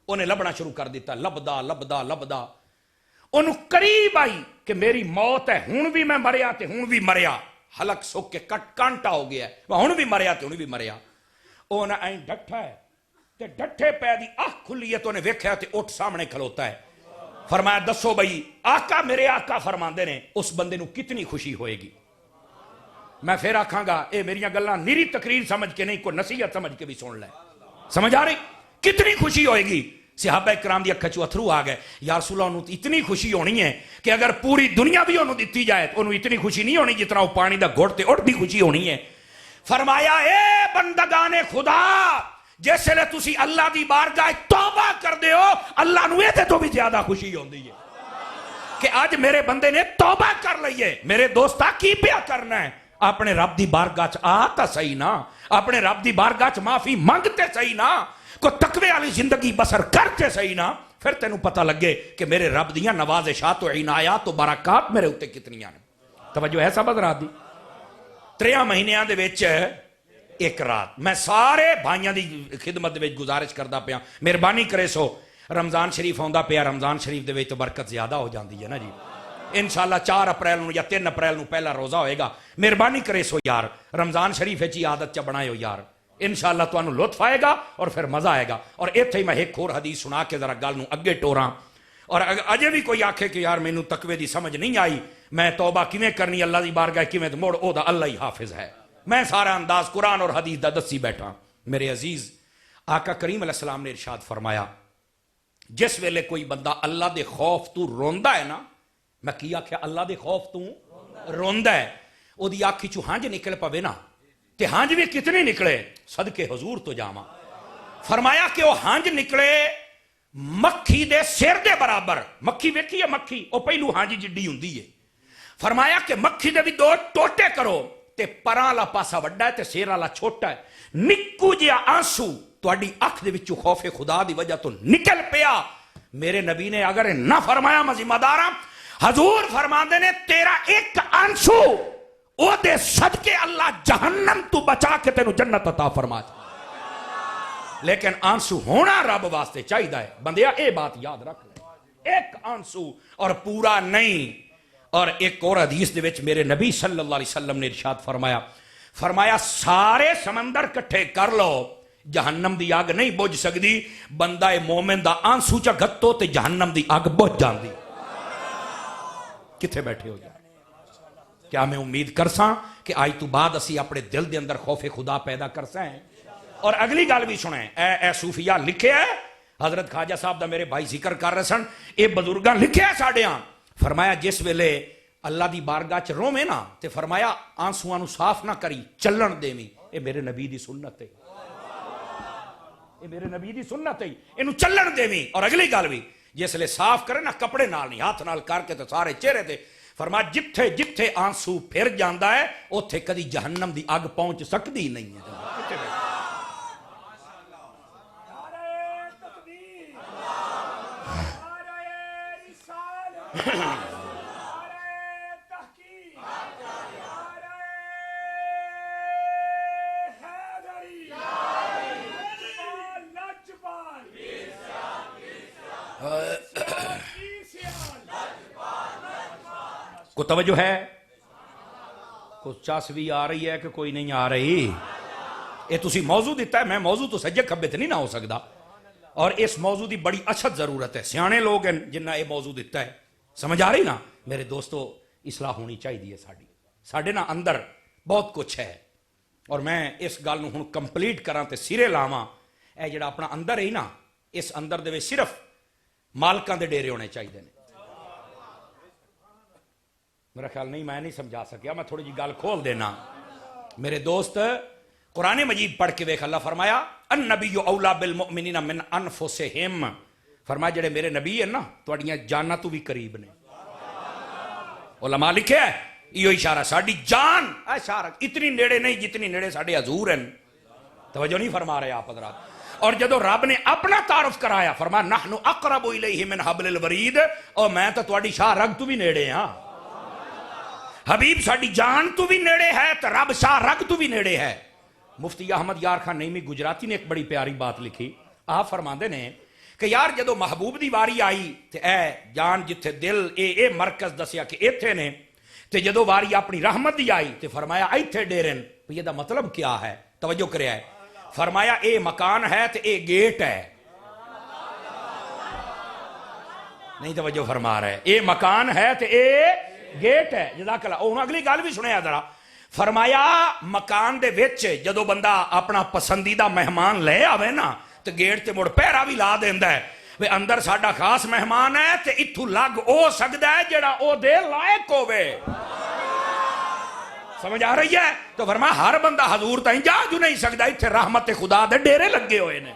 اونے لبنا شروع کر دیتا، لبدا لبدا لبدا انہوں قریب آئی کہ میری موت ہے، ہن بھی میں مریا تے ہن بھی مریا. حلق سک کے کانٹا ہو گیا ہے، ہن بھی مریا تے ہن بھی مریا. او نہ ڈٹھا ہے تے ڈٹھے پے دی اکھ کھلی ہے تو نے ویکھیا تے اٹھ سامنے کھلوتا ہے. فرمایا دسو بھائی آقا میرے آقا فرماندے نے اس بندے نو کتنی خوشی ہوئے گی. میں پھر آکھاں گا اے میری گلاں نیری تقریر سمجھ کے نہیں کوئی نصیحت سمجھ کے بھی سن لے. سمجھ آ رہی کتنی خوشی ہوئے گی. صحابہ کرام دی اکھاں چوں اتھرو آ گئے. یا رسول اللہ انہوں اتنی خوشی ہونی ہے کہ اگر پوری دنیا بھی انہوں دیتی جائے تو انہوں اتنی خوشی نہیں ہونی جتنا وہ پانی دا گھٹ تے اٹھ دی خوشی ہونی ہے. فرمایا اے بندگان خدا جس لے تسی اللہ دی بارگاہ توبہ کر دے ہو اللہ نو اے تو بھی زیادہ خوشی ہوندی ہے کہ آج میرے بندے نے توبہ کر لئیے. میرے دوستا کی پیا کرنا ہے اپنے رب دی بارگاہ چ آتا صحیح نا, اپنے رب دی بارگاہ چ معافی مانگتے صحیح نا, کو تقوی والی زندگی بسر کرتے صحیح نا, پھر تینوں پتہ لگے کہ میرے رب دیاں نوازشات و عنایات و برکات میرے ہوتے کتنیاں نے. توجہ ہے سب حضرات دی. 3 مہینیاں دے وچ ایک رات میں سارے بھائیاں دی خدمت دے وچ گزارش کردا پیا مہربانی کرے سو رمضان شریف ہوندا پیا رمضان شریف دے وچ تو برکت زیادہ ہو جاندی ہے نا جی. انشاءاللہ 4 اپریل نو یا 3 اپریل نو پہلا روزہ ہوئے گا. مہربانی کرے سو یار رمضان شریف وچ عادت چ بنائے ہو یار. انشاءاللہ تانوں لطف آئے گا اور پھر مزہ آئے گا. اور ایتھے ہی میں ایک اور حدیث سنا کے ذرا گل نو اگے ٹوراں. اور اجے بھی کوئی آکھے کہ یار مینوں تقوی دی سمجھ نہیں آئی میں توبہ کیویں کرنی اللہ دی بارگاہ کیویں تے موڑ او دا اللہ ہی حافظ ہے. میں سارا انداز قرآن اور حدیث دا دسی بیٹھا. میرے عزیز آقا کریم علیہ السلام نے ارشاد فرمایا جس ویلے کوئی بندہ اللہ دے خوف تو روندا ہے نا, میں کی آکھیا اللہ دے خوف تو روندا ہے, او دی آنکھ چوں ہنج نکل پوے نا تے ہنج بھی کتنی نکلے صدقے حضور تو جاواں. فرمایا کہ وہ ہنج نکلے مکھی دے سر دے برابر. مکھی ویکھی ہے مکھی او پہلو ہنج جڈی ہوندی ہے. فرمایا کہ مکھی دے بھی 2 ٹوٹے کرو تے پراں والا پاسا وڈا ہے تے سیر والا چھوٹا ہے. نکو جیا آنسو تواڈی اکھ دے وچوں خوف خدا دی وجہ تو نکل پیا. میرے نبی نے اگر نہ فرمایا میں ذمہ دار ہاں. حضور فرماندے نے تیرا ایک آنسو او دے صدقے اللہ جہنم تو بچا کے تینوں جنت عطا فرما دے. لیکن آنسو ہونا رب واسطے چاہیے ہے. بندیا اے بات یاد رکھ لے ایک آنسو اور پورا نہیں. اور ایک اور حدیث دے وچ میرے نبی صلی اللہ علیہ وسلم نے ارشاد فرمایا سارے سمندر کٹھے کر لو جہنم دی آگ نہیں بجھ سکتی. بندہ مومن دا آنسو چا گتو تے جہنم دی آگ بجھ جاندی. کتھے بیٹھے ہو جائے کیا میں امید کرساں کہ آج تو بعد اسی اپنے دل دے اندر خوف خدا پیدا کرساں ہیں. اور اگلی گل بھی سنیں اے صوفیاء لکھے ہے حضرت خواجہ صاحب دا میرے بھائی ذکر کر رہے سن اے بزرگاں لکھے ہے ساڈے ہاں. فرمایا جس ویلے اللہ دی بارگاہ چ روویں نا تے فرمایا آنسواں نو صاف نہ کری چلن دیویں. اے میرے نبی دی سنت ہے, اے میرے نبی دی سنت ہے, اینو چلن دیویں. اور اگلی گل بھی جس لے صاف کرے نا کپڑے نال نہیں ہاتھ نال کر کے تے سارے چہرے تے فرمایا جتھے جتھے آنسو پھر جاندا ہے اوتھے کدی جہنم دی اگ پہنچ سکدی نہیں ہے. کو توجہ ہے کچھ چاسوی آ رہی ہے کہ کوئی نہیں آ رہی. یہ تسی موضوع دیتا ہے میں موضوع تو سجے کھبے تے نہیں نہ ہو سکتا. اور اس موضوع دی بڑی اشد ضرورت ہے. سیانے لوگ ہیں جنہ یہ موضوع دیتا ہے. سمجھ آ رہی نا میرے دوستو اصلاح ہونی چاہیے ساڈے نا اندر بہت کچھ ہے. اور میں اس گل نو ہن کمپلیٹ کراں تے سرے لاواں. اے جڑا اپنا اندر ہے نا اس اندر دے وچ صرف مالکاں دے ڈیرے ہونے چاہیے نے. میرا خیال نہیں سمجھا سکیا میں تھوڑی جی گل کھول دینا. میرے دوست قرآن مجید پڑھ کے ویکھ اللہ فرمایا النبی اولا بالمؤمنین من انفسہم. فرمایا جڑے میرے نبی ہیں نا تواڈیاں جاناں تو بھی قریب نے. علماء لکھے ہے یہ اشارہ ساڈی جان اشارہ اتنی نیڑے نہیں جتنی نیڑے ساڈے حضور ہیں. توجہ نہیں فرما رہے آپ حضرات. اور جدو رب نے اپنا تعارف کرایا فرمایا نحن اقرب الیہ من حبل الورید. اور میں تو تواڈی شاہ رگ تو بھی نیڑے ہاں. حبیب ساڈی جان تو بھی نیڑے ہے تو رب شاہ رگ تو بھی نیڑے ہے. مفتی احمد یار خان نعیمی گجراتی نے ایک بڑی پیاری بات لکھی. آپ فرماندے نے کہ یار جدو محبوب دی واری آئی تے اے جان جتھے دل اے مرکز دسیا کہ ایتھے نے تے جدو واری اپنی رحمت دی آئی تے فرمایا ایتھے ڈیرن. یہ دا مطلب کیا ہے توجہ کریا ہے. فرمایا اے مکان ہے تے اے گیٹ ہے. نہیں توجہ فرما رہے. اے مکان ہے تے اے گیٹ ہے. جزاک اللہ. ہن اگلی گل بھی سنیا ذرا. فرمایا مکان دے وچ جدو بندہ اپنا پسندیدہ مہمان لے آوے نا تے گیٹ تے مڑ پہرا بھی لا دیندا ہے وے اندر ساڈا خاص مہمان ہے تے اتھوں لگ او سکدا ہے جڑا او دے لائق ہوے. سمجھ آ رہی ہے؟ تو فرمایا ہر بندہ حضور تائیں جا جو نہیں سکدا. اتھے رحمت خدا دے ڈیرے لگے ہوئے نے.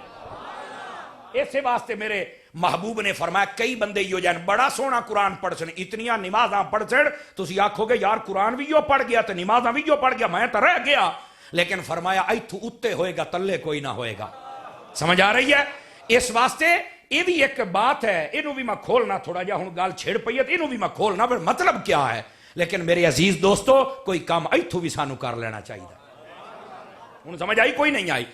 اسی واسطے میرے محبوب نے فرمایا کئی بندے یو جان بڑا سونا قرآن پڑھ سن, اتنیاں نمازاں پڑھ سن, تسی آکھو گے یار قرآن بھی یو پڑھ گیا تے نمازاں بھی یو پڑھ گیا, میں تو رہ گیا. لیکن فرمایا ایتھو اتے ہوئے گا تلے کوئی نہ ہوئے گا. سمجھ آ رہی ہے؟ اس واسطے یہ بھی ایک بات ہے, اینو بھی میں کھولنا تھوڑا جا ہن گل چھڑ پئی ہے, اینو بھی میں کھولنا پھر مطلب کیا ہے. لیکن میرے عزیز دوستو کوئی کام ایتھو بھی سانو کر لینا چاہیے. ہن سمجھ آئی کوئی نہیں آئی؟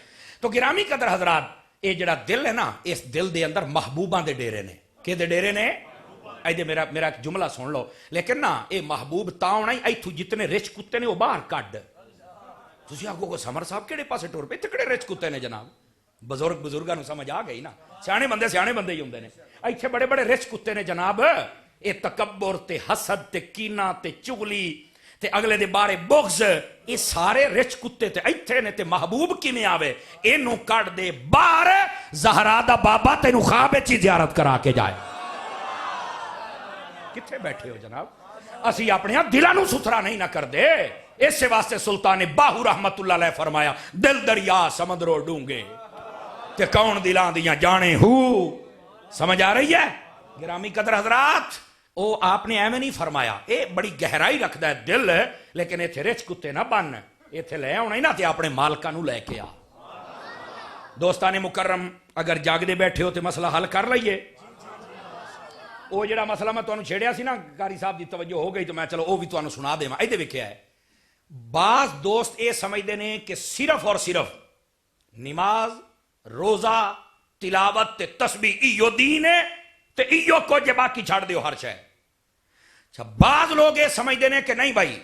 تو گرامی قدر حضرات, یہ جڑا دل ہے نا اس دل دے اندر محبوباں دے ڈیرے نے. کہ دے ڈیرے نے؟ ایدے میرا ایک جملہ سن لو. لیکن نا اے محبوب تا ہونا ہی ایتھو جتنے رچ کتے نے وہ باہر کڈ. تسی آکھو گے سمر صاحب کیڑے پاسے ٹر پے, تکڑے رچ کتے نے جناب. بزرگاں نو سمجھ آ گئی نا, سیانے بندے ہی ہوندے نے. ایتھے بڑے بڑے رچ کتے نے جناب. اے تکبر تے حسد تے کینہ تے چغلی تے اگلے دے بارے بغض, یہ سارے رچ کتے تے ایتھے نے. تے محبوب کیویں آوے, اینو کڈ دے باہر, زہرا دا بابا تینو خواب وچ زیارت کرا کے جائے. کتھے بیٹھے ہو جناب؟ اسی اپنے دلاں نو ستھرا نہیں نہ کر دے. اس واسطے سلطان باہو رحمت اللہ علیہ فرمایا دل دریا سمندروں ڈونگے تے کون دلاں دیاں جانے ہو. سمجھ آ رہی ہے؟ گرامی قدر حضرات, او آپ نے ایویں نہیں فرمایا, اے بڑی گہرائی رکھدا ہے دل. لیکن ایتھے رچ کتے نہ بن, ایتھے لے آنا ہی نہ تے اپنے مالکاں نو لے کے آ. دوستان مکرم, اگر جاگدے بیٹھے ہو تے مسئلہ حل کر لئیے. او جڑا مسئلہ میں تانوں چھیڑیا سی نا, قاری صاحب دی توجہ ہو گئی تو میں چلو او بھی تانوں سنا دیواں. ایدے ویکھیا ہے, بعض دوست اے سمجھدے نے کہ صرف اور صرف نماز, روزہ, تلاوت تے تسبیح ایو دین ہے تے ایو کچھ باقی چھڑ دیو ہر شے. اچھا, بعض لوگ یہ سمجھتے ہیں کہ نہیں بھائی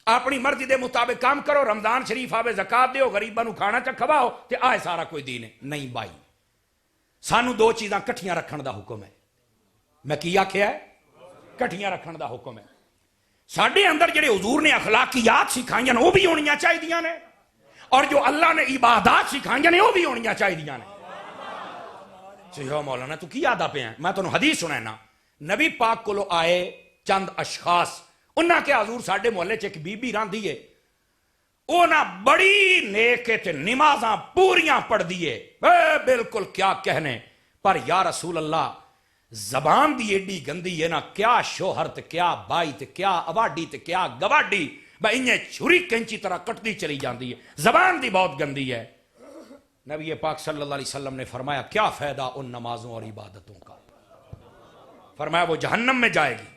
اپنی مرضی دے مطابق کام کرو, رمضان شریف آوے زکات دیو, غریباں نو کھانا چا کھواؤ تے آئے سارا کوئی دین ہے. نہیں بھائی, سانو دو چیزاں کٹھیاں رکھن دا حکم ہے. میں کی آکھیا ہے؟ کٹھیاں رکھن دا حکم ہے. ساڈے اندر جڑے حضور نے اخلاقیات سکھائیاں وہ بھی ہونیاں چاہیے نے, اور جو اللہ نے عبادات سکھائیاں نے وہ بھی ہونیاں چاہیے نے. چلو مولانا تو کی آدھا پہ ہیں, میں تانوں حدیث سنانا. نبی پاک کو آئے چند اشخاص, انہاں کے حضور ساڈے محلے چ ایک بی بی راندی ہے, او نا بڑی نیک تے نمازاں پوریاں پڑھ دیے, بالکل کیا کہنے. پر یا رسول اللہ زبان دی ایڈی گندی ہے نا, کیا شوہر تے کیا بائی تے کیا اواڈی تے کیا گواڈی, بھائی انہیں چھری کینچی طرح کٹتی چلی جاندی ہے, زبان دی بہت گندی ہے. نبی پاک صلی اللہ علیہ وسلم نے فرمایا کیا فائدہ ان نمازوں اور عبادتوں کا؟ فرمایا وہ جہنم میں جائے گی.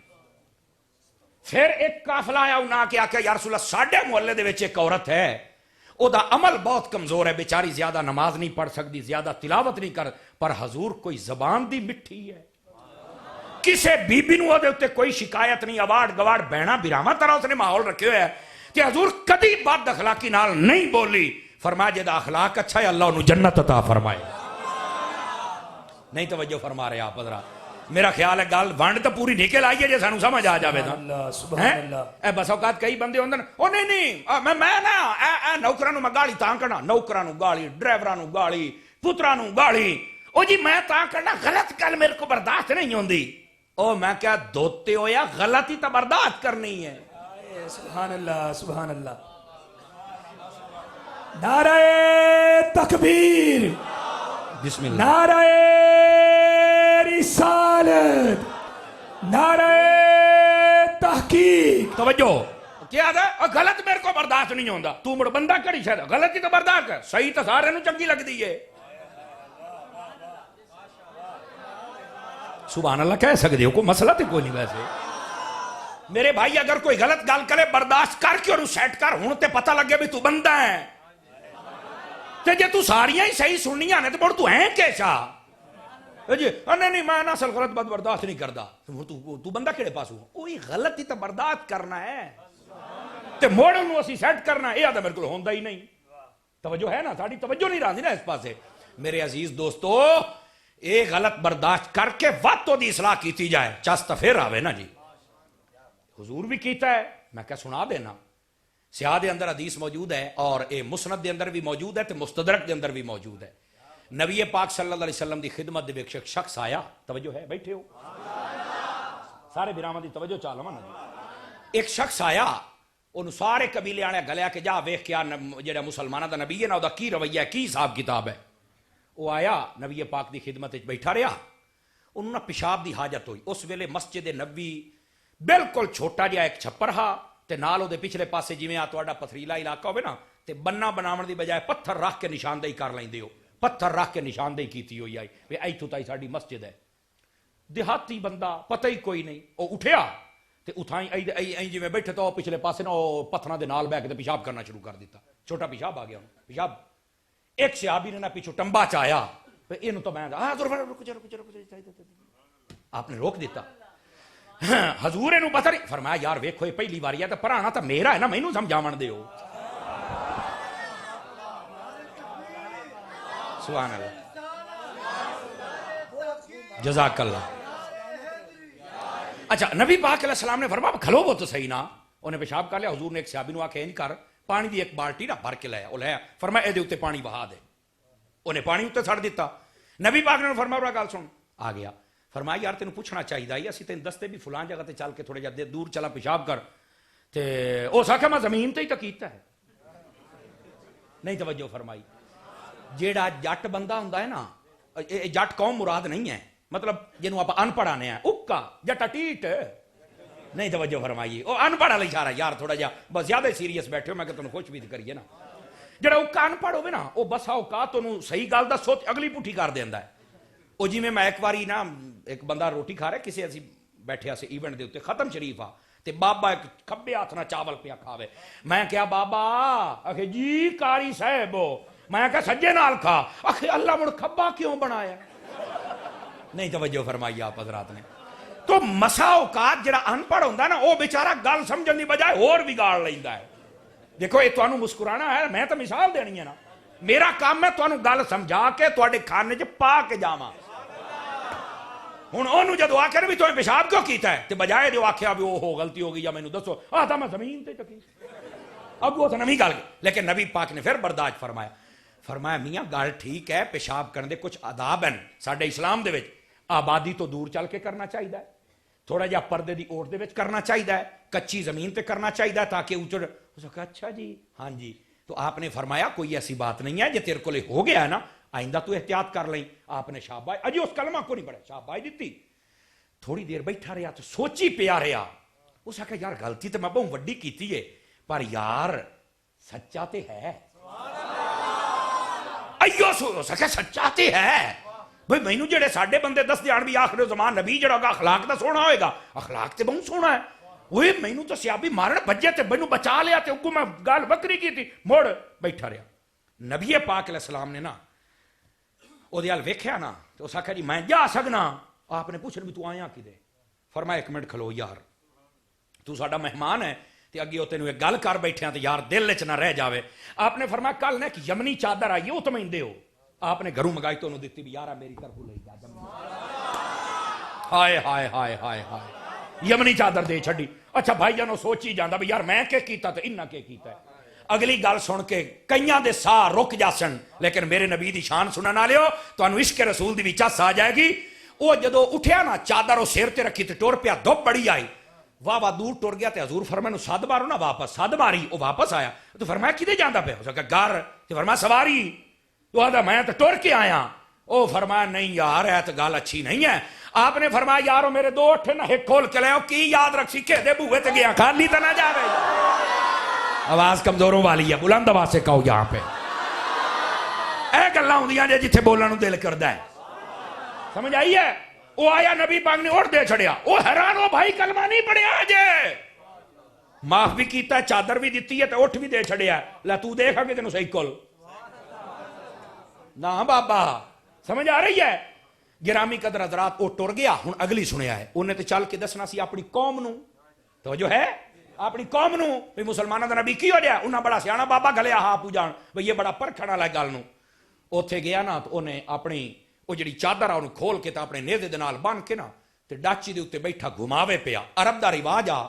پھر ایک قافلہ آیا, انہاں آ کے آکھیا یا رسول اللہ ساڈے محلے دے وچ ایک عورت ہے, او دا عمل بہت کمزور ہے, بیچاری زیادہ نماز نہیں پڑھ سکتی, زیادہ تلاوت نہیں کر, پر حضور کوئی زبان دی مٹھی ہے. کسے بی بی نو دے اوتے کوئی شکایت نہیں, اواڑ گواڑ بہنا براواں طرح اس نے ماحول رکھے ہوئے ہے کہ حضور کدی بد اخلاقی نال نہیں بولی. فرمایا جدا اخلاق اچھا ہے اللہ انہوں جنت عطا فرمائے. نہیں توجہ فرما رہے آپ حضرات؟ میرا خیال ہے گل ونڈ تو پوری نکل آئی ہے جے سانو سمجھ آ جاوے نا. سبحان اللہ. بس اوقات کئی بندے ہوندے او نہیں میں نا اے نوکراں نو میں گالی تاں کرنا, نوکراں نو گالی, ڈرائیوراں نو گالی, پتراں نو گالی, او جی میں تاں کرنا, غلط گل میرے کو برداشت نہیں ہوندی. او میں کیا دھوتے ہو یا غلطی تو برداشت کرنی ہے. سبحان اللہ سبحان اللہ. نعرہ تکبیر, بسم اللہ, نعرہ رسالت, نعرہ تحقیق. توجہ کیا ہے, غلط میرے کو برداشت نہیں ہوندا. تو مڑ بندہ کڑی شاید غلطی تو برداشت ہے, صحیح تو سارے نو چنگی لگدی ہے. سبحان اللہ کہہ سکتے ہو, کوئی مسئلہ تو کوئی نہیں. ویسے میرے بھائی اگر کوئی غلط گل کرے برداشت کر کے اور سیٹ کر, ہوں تے پتہ لگے بھی تو بندہ ہے. تے جے تو ساریاں ہی صحیح سننیاں نے تے مڑ تو ہیں کیسا جی نہیں میں نہ اصل غلط بات برداشت نہیں کردا. تو بندہ کیڑے پاس ہو, کوئی غلطی تو برداشت کرنا ہے تے موڑ انہوں اسی سیٹ کرنا ہے. یہ آدھا میرے کو ہوندا ہی نہیں. توجہ ہے نا, ساڑی توجہ نہیں رہندی نا اس پاسے. میرے عزیز دوستو یہ غلط برداشت کر کے وقت دی اصلاح کیتی جائے چس تو پھر آوے نا جی. حضور بھی کیتا ہے, میں کیا سنا دینا. سیاہ دے اندر حدیث موجود ہے اور اے مسند دے اندر بھی موجود ہے تے مستدرک دے اندر بھی موجود ہے. نبی پاک صلی اللہ علیہ وسلم دی خدمت دے ایک شخص آیا, توجہ ہے, بیٹھے ہو سارے برامہ دی توجہ چا لواں نا. ایک شخص آیا, انہوں سارے قبیلے آنے گلیا کہ جا ویکھ کیا جڑا مسلمانہ دا نبی ہے نا, او دا کی رویہ ہے, کی حساب کتاب ہے. وہ آیا نبی پاک دی خدمت وچ بیٹھا رہا, انہوں نے پیشاب دی حاجت ہوئی. اس ویلے مسجد نبوی بالکل چھوٹا جہا ایک چھپر ہا تے نال او دے پچھلے پاسے جویں آ تہاڈا پتھریلا علاقہ ہوے نا تے بننا بناون دی بجائے پتھر رکھ کے نشاندہی کر لیندے ہو, پتھر رکھ کے نشاندہی کیتی ہوئی آئی وی ایتھوں تائی ساڈی مسجد ہے. دیہاتی بندہ پتہ ہی کوئی نہیں, او اٹھیا تے اتھائی ائی جویں بیٹھے تو پچھلے پاسے نا او پتھراں دے نال بیٹھ کے تے پیشاب کرنا شروع کر دیتا. چھوٹا پیشاب آ گیا پیشاب. ایک صحابی نے نا پیچھے ٹمبا چایا, اینوں تو میں رک جا, آپ نے روک دیتا. حضور اینوں پتہ نہیں, فرمایا یار ویکھو یہ پہلی واری ہے تے پرانا تو میرا ہے نا, مینوں سمجھاون دیو. سبحان اللہ, جزاک اللہ. اچھا نبی پاک علیہ السلام نے فرمایا کھلو وہ تو صحیح نا. انہیں پیشاب کر لیا. حضور نے ایک صحابی نو آکھیا انج کر, پانی دی ایک بالٹی نہ بھر کے لایا, او لایا, فرمایا اے دے اوتے پانی بہا دے. انہیں پانی اوتے چھڑ دیتا. نبی پاک نے فرمایا گل سن, آ گیا. فرمایا یار تینوں پوچھنا چاہیے, اسی تین دستے بھی فلان جگہ تے چل کے تھوڑے جا دور چلا پیشاب کر. تے او ساکھا میں زمین تے ہی تو کیتا ہے. نہیں توجہ فرمائی. جیڑا جٹ بندہ ہوندا ہے نا, جٹ قوم مراد نہیں ہے, مطلب جنوں آپ ان پڑھ آنے ہیں, اکا جٹا ٹیٹ. نہیں توجہ فرمائی, وہ ان پڑھ والا اشارہ یار, تھوڑا جا بس زیادہ سیریس بیٹھے ہو, میں کہ تمہیں خوش بھی کریے نا. جڑا اکا ان پڑھ ہوے نا, وہ بسا اوقات انہوں صحیح گل دا سوچ اگلی پٹھی کر دیندا ہے. وہ جی میں ایک باری نا ایک بندہ روٹی کھا رہا, کسی اسی بیٹھے اسے ایونٹ دے اوتے ختم شریف آ تے بابا ایک کھبے ہاتھ نال چاول پیا کھاوے. میں کہیا بابا, آکھے جی کاری صاحب, میں کہا سجے نال کھا. آکھے اللہ مڑ کھبا کیوں بنایا. نہیں توجہ فرمائی آپ حضرات نے. تو مسا اوقات جڑا ان پڑھ ہوندا نا, وہ بیچارہ گل سمجھن دی بجائے ہور بگاڑ لیندا ہے. دیکھو یہ تانوں مسکرانا ہے, میں تو مثال دینی ہے نا, میرا کام ہے تانوں گل سمجھا کے تواڈے کھانے چ پا کے جاواں. ہن اونوں جدوں آکھے نا بھی توں پیشاب کیوں کیتا ہے, تے بجائے جو آکھیا بھی اوہ غلطی ہو گئی یا مینوں دسو, آتا میں زمین تے چکی. اب وہ تو نویں گل, لیکن نبی پاک نے پھر برداشت فرمایا. فرمایا میاں گل ٹھیک ہے, پیشاب کرنے دے کچھ آداب ہیں ساڈے اسلام دے وچ. آبادی تو دور چل کے کرنا چاہیے, تھوڑا جہا پردے دی اوٹ دے وچ کرنا چاہیے, کچی زمین تے کرنا چاہیے تاکہ اچڑ. اس کہا اچھا جی ہاں جی. تو آپ نے فرمایا کوئی ایسی بات نہیں ہے, جے تیرے کولے ہو گیا ہے نا آئندہ تو احتیاط کر لیں. آپ نے شاباش, اجی اس کلمہ کو نہیں پڑھا, شاباش دیتی. تھوڑی دیر بیٹھا رہا تو سوچی پیا رہا. اس آخیا یار غلطی تو میں بہت وڈی کیتی ہے, پر یار سچا تے ہے. ایو سکے سچا تے ہے بھئی, مینوں جڑے ساڈے بندے دس جان بھی آخر زمان نبی جڑا ہوگا اخلاق دا سونا ہوئے گا, اخلاق تے بہت سونا ہے. وہ مینوں تو سیابی مارن بجے تے مینوں بچا لیا, تے اگوں میں گل بکری کی تھی, مڑ بیٹھا رہا. نبی پاک علیہ السلام نے نا او دے ال ویکھیا نا, تو اس آخیا جی میں جا سکنا. آپ نے پوچھنا بھی تو آیا کدے. فرمایا ایک منٹ کھلو یار, تو ساڈا مہمان ہے تے اگے او تینوں ایک گل کر بیٹھے تے یار دل وچ نہ رہ جاوے. آپ نے فرمایا کل نے ایک یمنی چادر آئی, او تمہیں دیو. آپ نے گھروں منگائی تو انہوں دیتی بھی یارا میری طرف لے جا. ہائے ہائے ہائے ہائے ہائے, یمنی چادر دے چھڈی. اچھا بھائی جانو سوچی جاندا بھی یار میں کہ کیتا تے انہاں کہ کیتا ہے. اگلی گل سن کے کئیاں دے سا رک جاسن, لیکن میرے نبی دی شان سنن والےو تانوں عشق رسول دی وچ چس آ جائے گی. وہ جدو اٹھیا نا چادر وہ سر تے رکھی تے ٹر پیا, دھوپ بڑی آئی, واہ واہ دور ٹر گیا. تے حضور فرمایا سد مارو نا واپس, سد ماری, وہ واپس آیا. تو فرمایا کدے جاندا پیا, اس کہا گھر. تے فرمایا سواری, تو آدھا میں تو ٹر کے آیا. او فرمایا نہیں یار اے تو گل اچھی نہیں ہے. آپ نے فرمایا یارو میرے دو اٹھ نہ ایک کھول کے لے, کی یاد رکھ سکھے دے بوئے تے گیا, خالی تو نہ جاوے. آواز کمزوروں والی ہے, بلند آواز سے کہو یہاں پہ. اے گلاں ہوندیاں جے جتھے بولن نوں دل کردا ہے, سمجھ آئی ہے. وہ آیا نبی پاک نے اٹھ دے چھڑیا. وہ حیران ہو بھائی کلمہ نہیں پڑھیا جے, معاف بھی کیتا ہے, چادر بھی دیتی ہے, تے اٹھ بھی دے چھڑیا. لا تو دیکھا کہ تینوں صحیح کل نہ بابا, سمجھ آ رہی ہے. گرامی قدر حضرات وہ ٹر گیا. ہن اگلی سنیا ہے, انہیں تے چل کے دسنا سی اپنی قوم نو. تو جو ہے اپنی قوم نو بھی مسلمانوں دا نبی کی ہو جائے. انہاں بڑا سیانا بابا گلیا ہاں پوجان بھئی یہ بڑا پرکھن والا گل نو. اوتھے گیا نا تو انہیں اپنی وہ جڑی چادر آ انہوں کھول کے تے اپنے نیزے دے نال بن کے نا تے ڈاچی دے اوتے بیٹھا گھماوے پیا. عرب دا رواج آ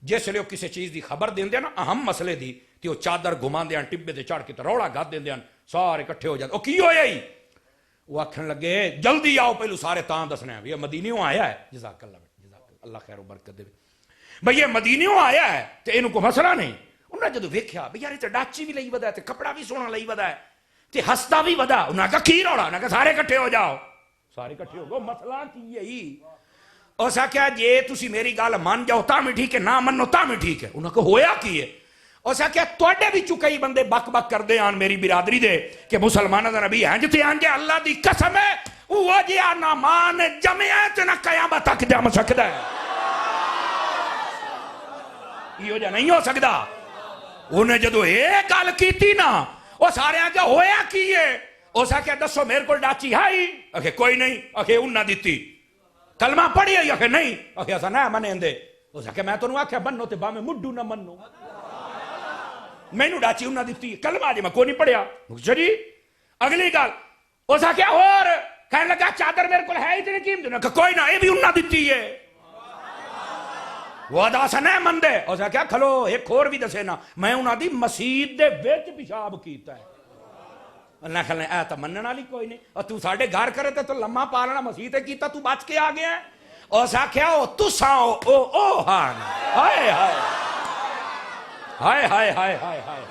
جس لے کسی چیز دی خبر دیندے نا اہم مسئلے دی تے وہ چادر گھماندے ہیں ٹبے تے چڑھ کے تے روڑا گھا دیندے ہیں سارے اکٹھے ہو جاتے. او کی ہویا ہی وہ آکھن لگے جلدی آؤ پہلو سارے تاں دسنے ہیں یہ مدینیوں آیا ہے. جزاک اللہ اللہ خیر و برکت دے بھئی یہ مدینیوں آیا ہے تے اینوں کو مسئلہ نہیں. انہاں جدوں ویکھیا بھئی یار تے ڈاچی بھی لئی ودا ہے تے کپڑا بھی سونا لئی ودا ہے تے ہستا بھی ودا. انہاں کہا کی روڑا؟ انہاں کہا سارے اکٹھے ہو جاؤ. سارے اکٹھے ہو گئے. مسئلہ کی ہے اس آخیا جے تسی میری گل مان جاؤ تاں بھی ٹھیک ہے نہ منو تاں بھی ٹھیک ہے. انہاں کو ہویا کی ہے؟ اس آخیا تواڈے وچوں کئی بندے بک بک کردے آن میری برادری دے کہ مسلماناں دا نبی ہیں جتے آن جے اللہ دی قسم ہے وہ جیا نہ مان جمیا تے نہ قیامت تک جم سکدا ہے. یہ جا نہیں ہو سکدا. انہیں جدو ایک گل کیتی نا وہ سارے آگے ہویا کی ہے. اس آخیا دسو میرے کو ڈاچی ہے؟ آخے کوئی نہیں. آخے انہاں دیتی. کلمہ پڑھی ہے؟ آخے نہیں. آخے ایسا نہ منے دے. اس آخیا میں تو آخیا بنو تے باہمیں مڈو نہ منو. میں نو ڈاچی انہاں دیتی. کلمہ جی میں کوئی نہیں پڑھیا. جی اگلی گل اس آخیا اور کہنے لگا چادر میرے کو ہے اتنی قیمت؟ کوئی نہ یہ بھی انہاں دیتی ہے. وہ ادا سا نہ من دے. اس آخیا کھلو ایک اور بھی دسے نا میں انہاں دی مسجد دے وچ پیشاب کیتا ہے. اللہ کھلنے اے تا منن والی کوئی نہیں. اور تو ساڈے گھر کرے تے تو لمحہ پالنا مسجد تے کیتا تو بچ کے آ گیا ہے. اس آخیا او تساں او ہاں ہائے ہائے ہائے ہائے ہائے ہائے ہائے.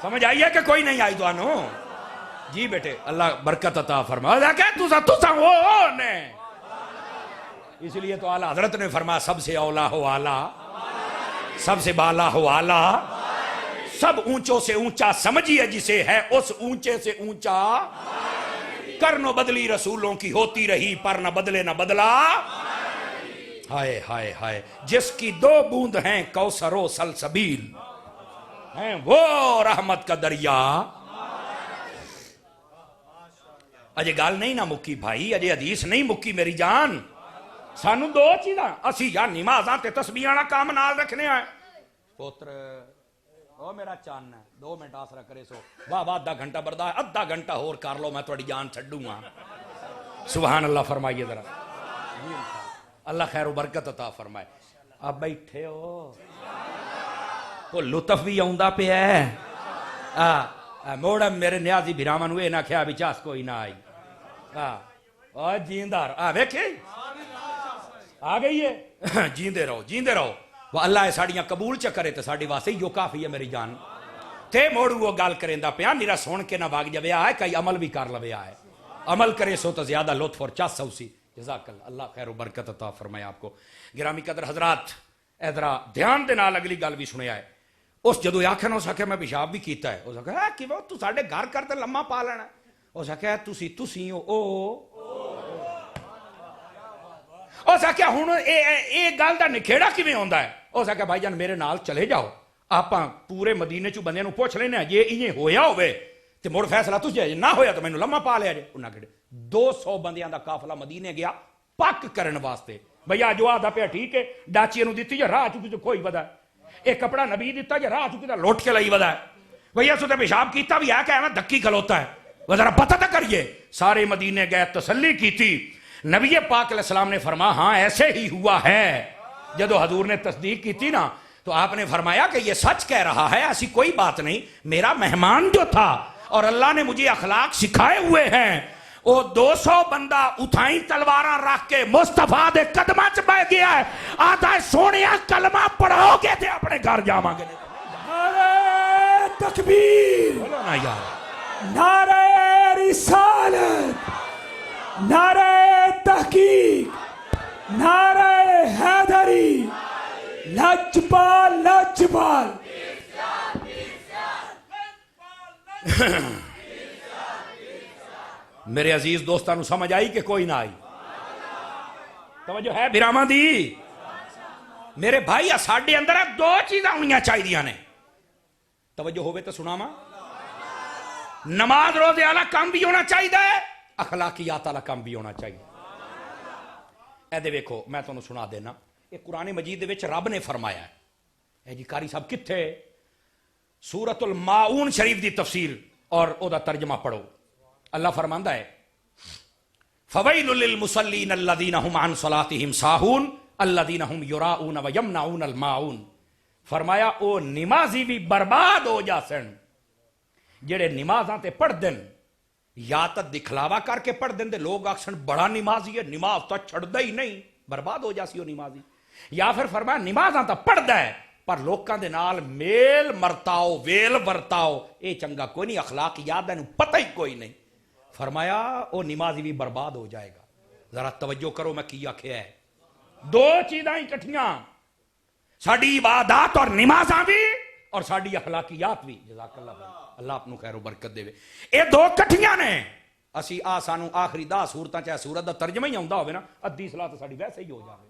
سمجھ آئی ہے کہ کوئی نہیں آئی توانوں؟ جی بیٹے اللہ برکت عطا فرما. تساں او نے اس لیے تو اعلیٰ حضرت نے فرمایا سب سے اولا ہو اعلیٰ سب سے بالا ہو اعلیٰ سب اونچوں سے اونچا سمجھیے جسے ہے اس اونچے سے اونچا. کرنو بدلی رسولوں کی ہوتی رہی پر نہ بدلے نہ بدلا. ہائے ہائے ہائے جس کی 2 بوند ہیں کوثر و سلسبیل ہیں وہ رحمت کا دریا. اجے گال نہیں نہ مکی بھائی اجے حدیث نہیں مکی میری جان. سانو 2 چیزاں اسی یا نمازاں تے تسبیحاں والا کام نال رکھنے ہیں. پوتر او میرا چان ہے 2 منٹ آسرا کرے سو واہ واہ آدھا گھنٹہ برداشت آدھا گھنٹہ اور کر لو میں تھوڑی جان چھڈوں گا. سبحان اللہ فرمائیے ذرا. اللہ خیر و برکت عطا فرمائے. اب بیٹھے ہو کو لطف بھی آوندا پیا ہے. موڑ میرے نیازی بھراواں نو اے نہ کھیا بھی چاس کوئی نہ آئی. او جیندار ویکھے آ گئی ہے. جیندے رہو جیندے رہو. وہ اللہ ساڑیاں قبول چ کرے تو ساڑی واسطے جو کافی ہے میری جان. تے موڑو وہ گل کریندا پیا میرا سن کے نہ بھاگ جویا ہے کئی عمل بھی کر لویا ہے. عمل کرے سو تو زیادہ لطف اور چس اسی. جزاک اللہ اللہ خیر و برکت عطا فرمائے آپ کو. گرامی قدر حضرات ادھر دھیان دے نال اگلی گل بھی سنیا ہے. اس جدو آخر اس آخیا میں پیشاب بھی کیتا ہے. اس آخیا کہ وہ تو ساڈے گھر کر تے لمحہ پا لینا. اس آخیا تسی او اس آخیا ہوں یہ گل کا نکھےڑا کیویں ہوندا ہے. اس آخیا بھائی جان میرے نال چلے جاؤ آپ پورے مدینے چوں بندے نوں پوچھ لینے جے ایویں ہویا ہوئے تے مڑ فیصلہ تجھے جے نہ ہویا تو مینوں لمحہ پا لیا جے. انہاں کہے 200 بندیاں دا قافلہ مدینے گیا پک کرن واسطے. بھیا جو آدھا پیا ٹھیک ہے ڈاچی نوں دتی یا راہ چکی تو کوئی ودا ہے. ایک کپڑا نبی دیتا یا راہ چکی تو لوٹ کے لئی ودا ہے. بھیا سو تے پیشاب کیتا بھی ہے کہ ایویں دکی کھلوتا ہے. وہ ذرا پتہ تو کریے. سارے مدینے گئے تسلی کیتی. نبی پاک علیہ السلام نے فرمایا ہاں ایسے ہی ہوا ہے. جدو حضور نے تصدیق کی تھی نا تو آپ نے فرمایا کہ یہ سچ کہہ رہا ہے ایسی کوئی بات نہیں. میرا مہمان جو تھا اور اللہ نے مجھے اخلاق سکھائے ہوئے ہیں وہ 200 بندہ اتھائیں تلواراں رکھ کے مصطفیٰ دے قدمہ چ بہ گیا ہے. آدھا سونیا کلمہ پڑھو گے تھے اپنے گھر جاواں گے. نعرہ تکبیر بولو نا یار. نعرہ رسالت نعرہ تحقیق نعرہ حیدری لجپال لجپال. میرے عزیز دوستانو سمجھ آئی کہ کوئی نہ آئی؟ توجہ ہے بھراواں دی؟ میرے بھائی ساڈے اندر 2 چیزاں ہونیاں چاہیے نے. توجہ ہوئے تو سناواں. نماز روزے والا کام بھی ہونا چاہیے اخلاقیات والا کام بھی ہونا چاہیے. اے دے ویکھو میں تانوں سنا دینا. یہ قرآن مجید دے وچ رب نے فرمایا ہے. اے جی قاری صاحب کتھے سورۃ الماعون شریف دی تفسیر اور او دا ترجمہ پڑھو. اللہ فرماندا ہے فویل للمصلین الذین هم عن صلاتهم ساہون الذین هم یراؤون ویمنعون الماعون. فرمایا او نمازی بھی برباد ہو جا سن جڑے نمازاں تے پڑھ دن یا تا دکھلاوا کر کے پڑھ دن دے لوگ آکسن بڑا نمازی ہے نماز تو چھڑدا ہی نہیں برباد ہو جاسی ہو نمازی. یا پھر فرمایا نمازاں تا پڑھ دا ہے پر لوکاں دے نال میل مرتاؤ ویل ورتاؤ اے چنگا کوئی نہیں اخلاقیات انہوں پتہ ہی کوئی نہیں. فرمایا او نمازی بھی برباد ہو جائے گا. ذرا توجہ کرو میں کی آکھیا ہے دو چیزاں اکٹھیاں ساڈی عبادات اور نمازاں بھی اور ساڈی اخلاقیات بھی. جزاک اللہ بھائی اللہ آپ نو خیر و برکت دے. اے دو کٹھیاں نے اسی سانو آخری 10 سورتاں چاہے سورت دا ترجمہ ہی آوندا ہوے نا ادھی صلاۃ ساڈی ویسے ہی ہو جاوے.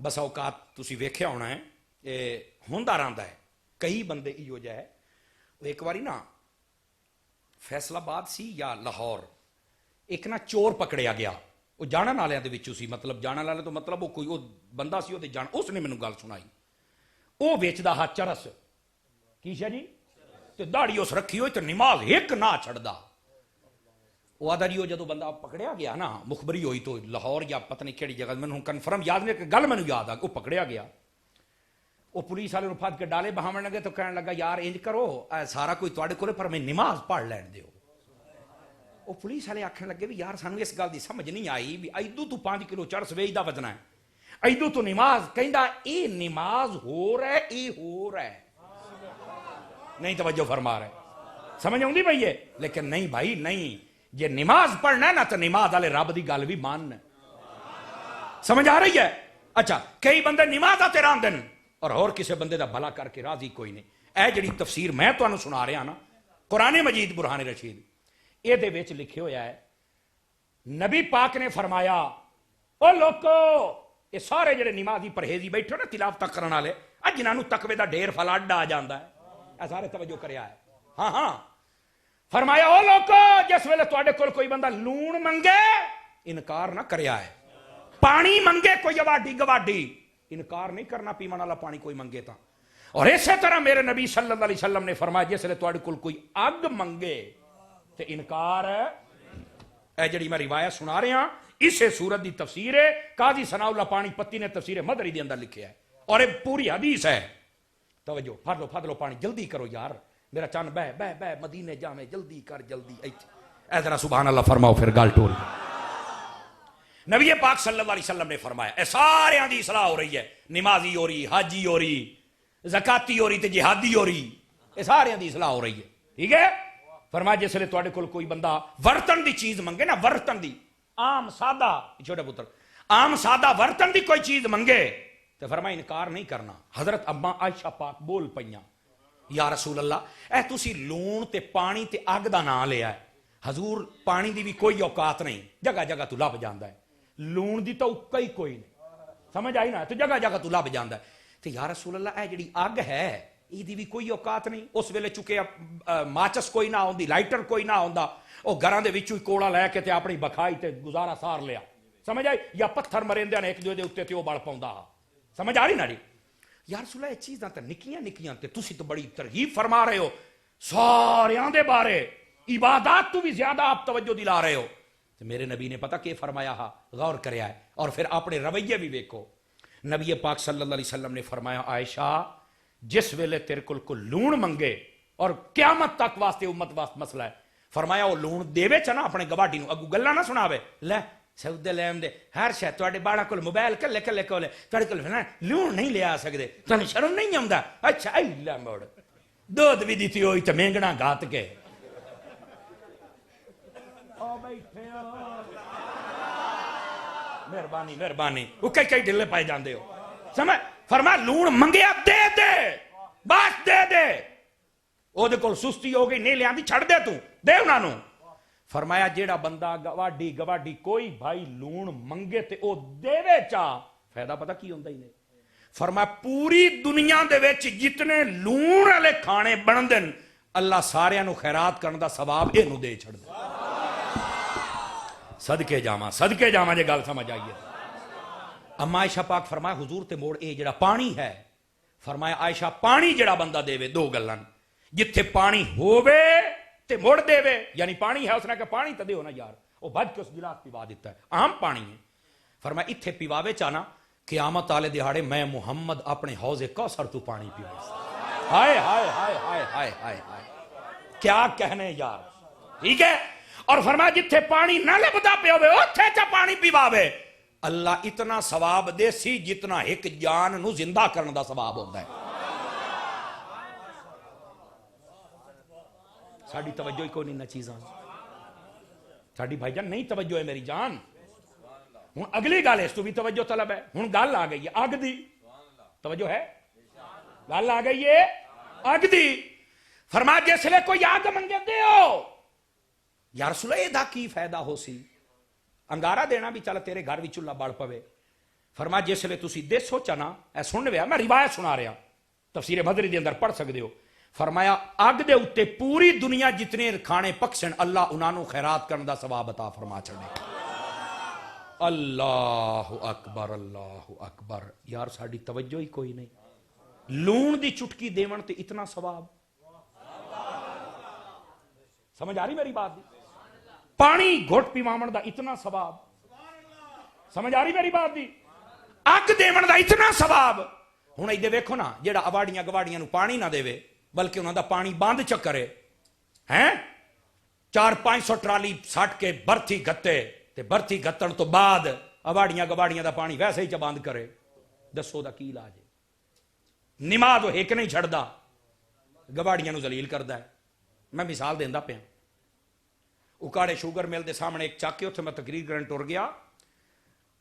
بس اوقات تسی ویکھیا ہونا ہے اے ہوندا رہندا ہے کئی بندے ایو جہ ہے. ایک واری نا فیصل آباد سی یا لاہور ایک نا چور پکڑیا گیا وہ جانن والے دے وچوں سی مطلب جانن والے تو مطلب وہ کوئی وہ بندہ سی وہ جان اس نے مینوں گل سنائی وہ ویچدا ہا چرس کی شے جی تے داڑھی اس رکھی ہوئی تے نماز ایک نہ چھڑدا. وہ آدھا جی وہ جدو بندہ پکڑیا گیا نا مخبری ہوئی تو لاہور یا پتہ نہیں کیڑی جگہ میں کنفرم یاد نہیں کہ گل مینوں یاد آ وہ پکڑیا گیا. وہ پولیس والے نوں پھد کے ڈالے بہاون لگے تو کہنے لگا یار انج کرو سارا کوئی تواڈے کولے پر میں نماز پڑھ لین دیو. وہ پولیس والے آکھن لگے بھی یار سانوں اس گل دی سمجھ نہیں آئی بھی ایدو تو 5 کلو چرس ویچدا وزنا ہے ایدو تو نماز کہندا اے نماز ہو رہا ہے اے ہو رہا ہے نہیں توجہ فرما رہے سمجھ آؤندی بھائی ہے لیکن نہیں بھائی نہیں جے نماز پڑھنا ہے نا تو نماز والے رب دی گل بھی ماننا سمجھ آ رہی ہے. اچھا کئی بندے نماز آتے راندن اور کسی بندے دا بھلا کر کے راضی کوئی نہیں. اے جڑی تفسیر میں تانوں سنا رہا نا قرآن مجید برہان رشید اے دے وچ لکھے ہویا ہے نبی پاک نے فرمایا او لوکو یہ سارے جڑے نمازی پرہیزی بیٹھے نا تلاوت کرن والے اج جنہاں نوں تقوی دا ڈھیر فلاڈ آ جاندا ہے اے سارے توجہ کریا ہے. ہاں فرمایا او لوکو جس ویلے تواڈے کول کوئی بندہ لون منگے انکار نہ کریا ہے پانی منگے کوئی گواڈی انکار نہیں کرنا پیمن والا پانی کوئی منگے تا. اور اسی طرح میرے نبی صلی اللہ علیہ وسلم نے فرمایا جس ویلے تواڈے کول کوئی اگ منگے تے انکار اے جڑی میں روایت سنا رہا ہاں اسے سورت دی تفسیر ہے قاضی ثناء اللہ پانی پتی نے تفسیر مدری دے اندر لکھیا ہے اور یہ پوری حدیث ہے. توجہ پھڑ لو پانی جلدی کرو یار میرا چن بہ مدینے جاویں جلدی کر جلدی اے ذرا سبحان اللہ فرماؤ پھر گل ٹول. نبی پاک صلی اللہ علیہ وسلم نے فرمایا اے سارے دی اصلاح ہو رہی ہے نمازی ہو رہی حاجی ہو رہی زکاتی ہو رہی تے جہادی ہو رہی اے سارے دی اصلاح ہو رہی ہے. ٹھیک ہے فرمایا جس لئے تواڈے کول کوئی بندہ ورتن دی چیز منگے نا ورتن دی عام سادہ چھوٹے پتر عام سادہ ورتن دی کوئی چیز منگے تو فرمایا انکار نہیں کرنا. حضرت اما عائشہ پاک بول پئیاں یا رسول اللہ اے تسی لون تے پانی تے اگ دا نام لیا ہے حضور پانی دی بھی کوئی اوقات نہیں جگہ جگہ تو لب جاندا ہے لون دی تو کئی کوئی نہیں سمجھ آئی نا تو جگہ جگہ تو لب جاندا ہے. تو یا رسول اللہ اے جڑی اگ ہے ای دی بھی کوئی اوقات نہیں اس ویلے چکے ماچس کوئی نہ ہوندی لائٹر کوئی نہ ہوندا او گھراں دے وچوں کوڑا لے کے تے اپنی بکھائی تے گزارا سار لیا سمجھ آئی یا پتھر مریندے نے ایک دوے دے اوتے تے او بڑ پاوندا سمجھ آ رہی نا جی. یا رسول اللہ یہ چیزاں تے نکیاں تے تسی تو بڑی ترغیب فرما رہے ہو ساریاں دے بارے عبادات تو بھی زیادہ آپ توجہ دلا رہے ہو. تو میرے نبی نے پتہ کہ فرمایا ہا غور کریا ہے اور پھر اپنے رویے بھی دیکھو. نبی پاک صلی اللہ علیہ وسلم نے فرمایا عائشہ جس ویلے تیرے کو لون منگے اور قیامت تک واسطے امت واسطے مسئلہ ہے فرمایا وہ لون دے چ نا اپنے گواڈی نو اگو گلاں نہ سناوے لے سودے لین دے ہر شے تواڈے باڑا کول موبائل کلے کولے تواڈے کول لون نہیں لیا سکدے تانوں شرم نہیں آوندا اچھا اے لے موڑ دودھ بھی دتی ہوئی تے مہنگنا گات کے او بیٹھے مہربانی وہ کئی ڈلے پائے جاندے ہو سمجھ فرمایا لون منگیا دے بس دے او دے کول سستی ہو گئی نہیں لیاندی چھڑ دے تو دے انہاں نوں. فرمایا جیڑا بندہ گواڈی کوئی بھائی لون منگے تے او دے چا فائدہ پتہ کی ہوندا ہی نہیں. فرمایا پوری دنیا دے وچ جتنے لون والے کھانے بندن اللہ ساریاں نو خیرات کرن دا ثواب اینو دے چھڑدا. صدقے جاواں جے گل سمجھ آئی ہے. اما عائشہ پاک فرمایا حضور تے موڑ اے جڑا پانی ہے فرمایا عائشہ پانی جڑا بندہ دے دو گلاں جتھے پانی ہووے تے موڑ دے یعنی پانی ہے اس نے کہ پانی تے دیو نا یار وہ بج کے اس گلاس پیوا دیتا ہے، عام پانی ہے۔ فرمایا اتھے پیواوے چانا قیامت والے دہاڑے میں محمد اپنے حوض کوثر تو پانی پیوا۔ ہائے ہائے ہائے ہائے ہائے ہائے ہائے، کیا کہنے یار، ٹھیک ہے۔ اور فرمایا جتھے پانی نہ لبدا پہ ہوئے اتھے چا پانی پیواوے، اللہ اتنا ثواب دے سی جتنا ایک جان نو زندہ کرنے دا ثواب ہوتا ہے۔ ساڑی توجہ ہی کوئی نہیں نہ چیزاں، ساڑی بھائی جان نہیں توجہ ہے میری جان۔ ہوں اگلی گل اس تو بھی توجہ طلب ہے، ہوں گل آ گئی ہے اگ دی، توجہ ہے، گل آ گئی ہے اگ دی۔ فرمایا جس لے کوئی اگ منگے دے ہو، یا رسول اللہ دا کی فائدہ ہو سی، انگارہ دینا بھی چل تیرے گھر بھی چولہا بڑھ پوے۔ فرمایا جس لے تسی دے سوچا نا، اے سن ویا میں روایت سنا رہا، تفسیر مدری دے اندر پڑھ سکتے ہو۔ فرمایا اگ دے اتے پوری دنیا جتنے کھانے پکسن اللہ انہاں نو خیرات کرن دا ثواب عطا فرما چھڑے۔ اللہ اکبر اللہ اکبر، یار ساڈی توجہ ہی کوئی نہیں۔ لون دی چٹکی دیون تے اتنا ثواب، سمجھ آ رہی میری بات دی؟ پانی گھٹ پیوامن دا اتنا ثواب، سمجھ آ رہی میری بات دی؟ اگ دیون دا اتنا ثواب۔ ہن ایدے ویکھو نا جیڑا اواڑیاں گواڑیاں نو پانی نہ دے بلکہ انہاں دا پانی بند چکرے ہیں، 400-500 ٹرالی سٹ کے برتھی گتے تے برتھی گتن تو بعد اواڑیاں گواڑیاں دا پانی ویسے ہی چ بند کرے، دسو دا کی علاج ہے؟ نماز وہ ایک نہیں چھڑدا، گواڑیاں نو ذلیل کردا ہے۔ میں مثال دیندا پیا، اکاڑے شوگر مل دے سامنے ایک چک کے اتنے میں تقریر کرن ٹر گیا،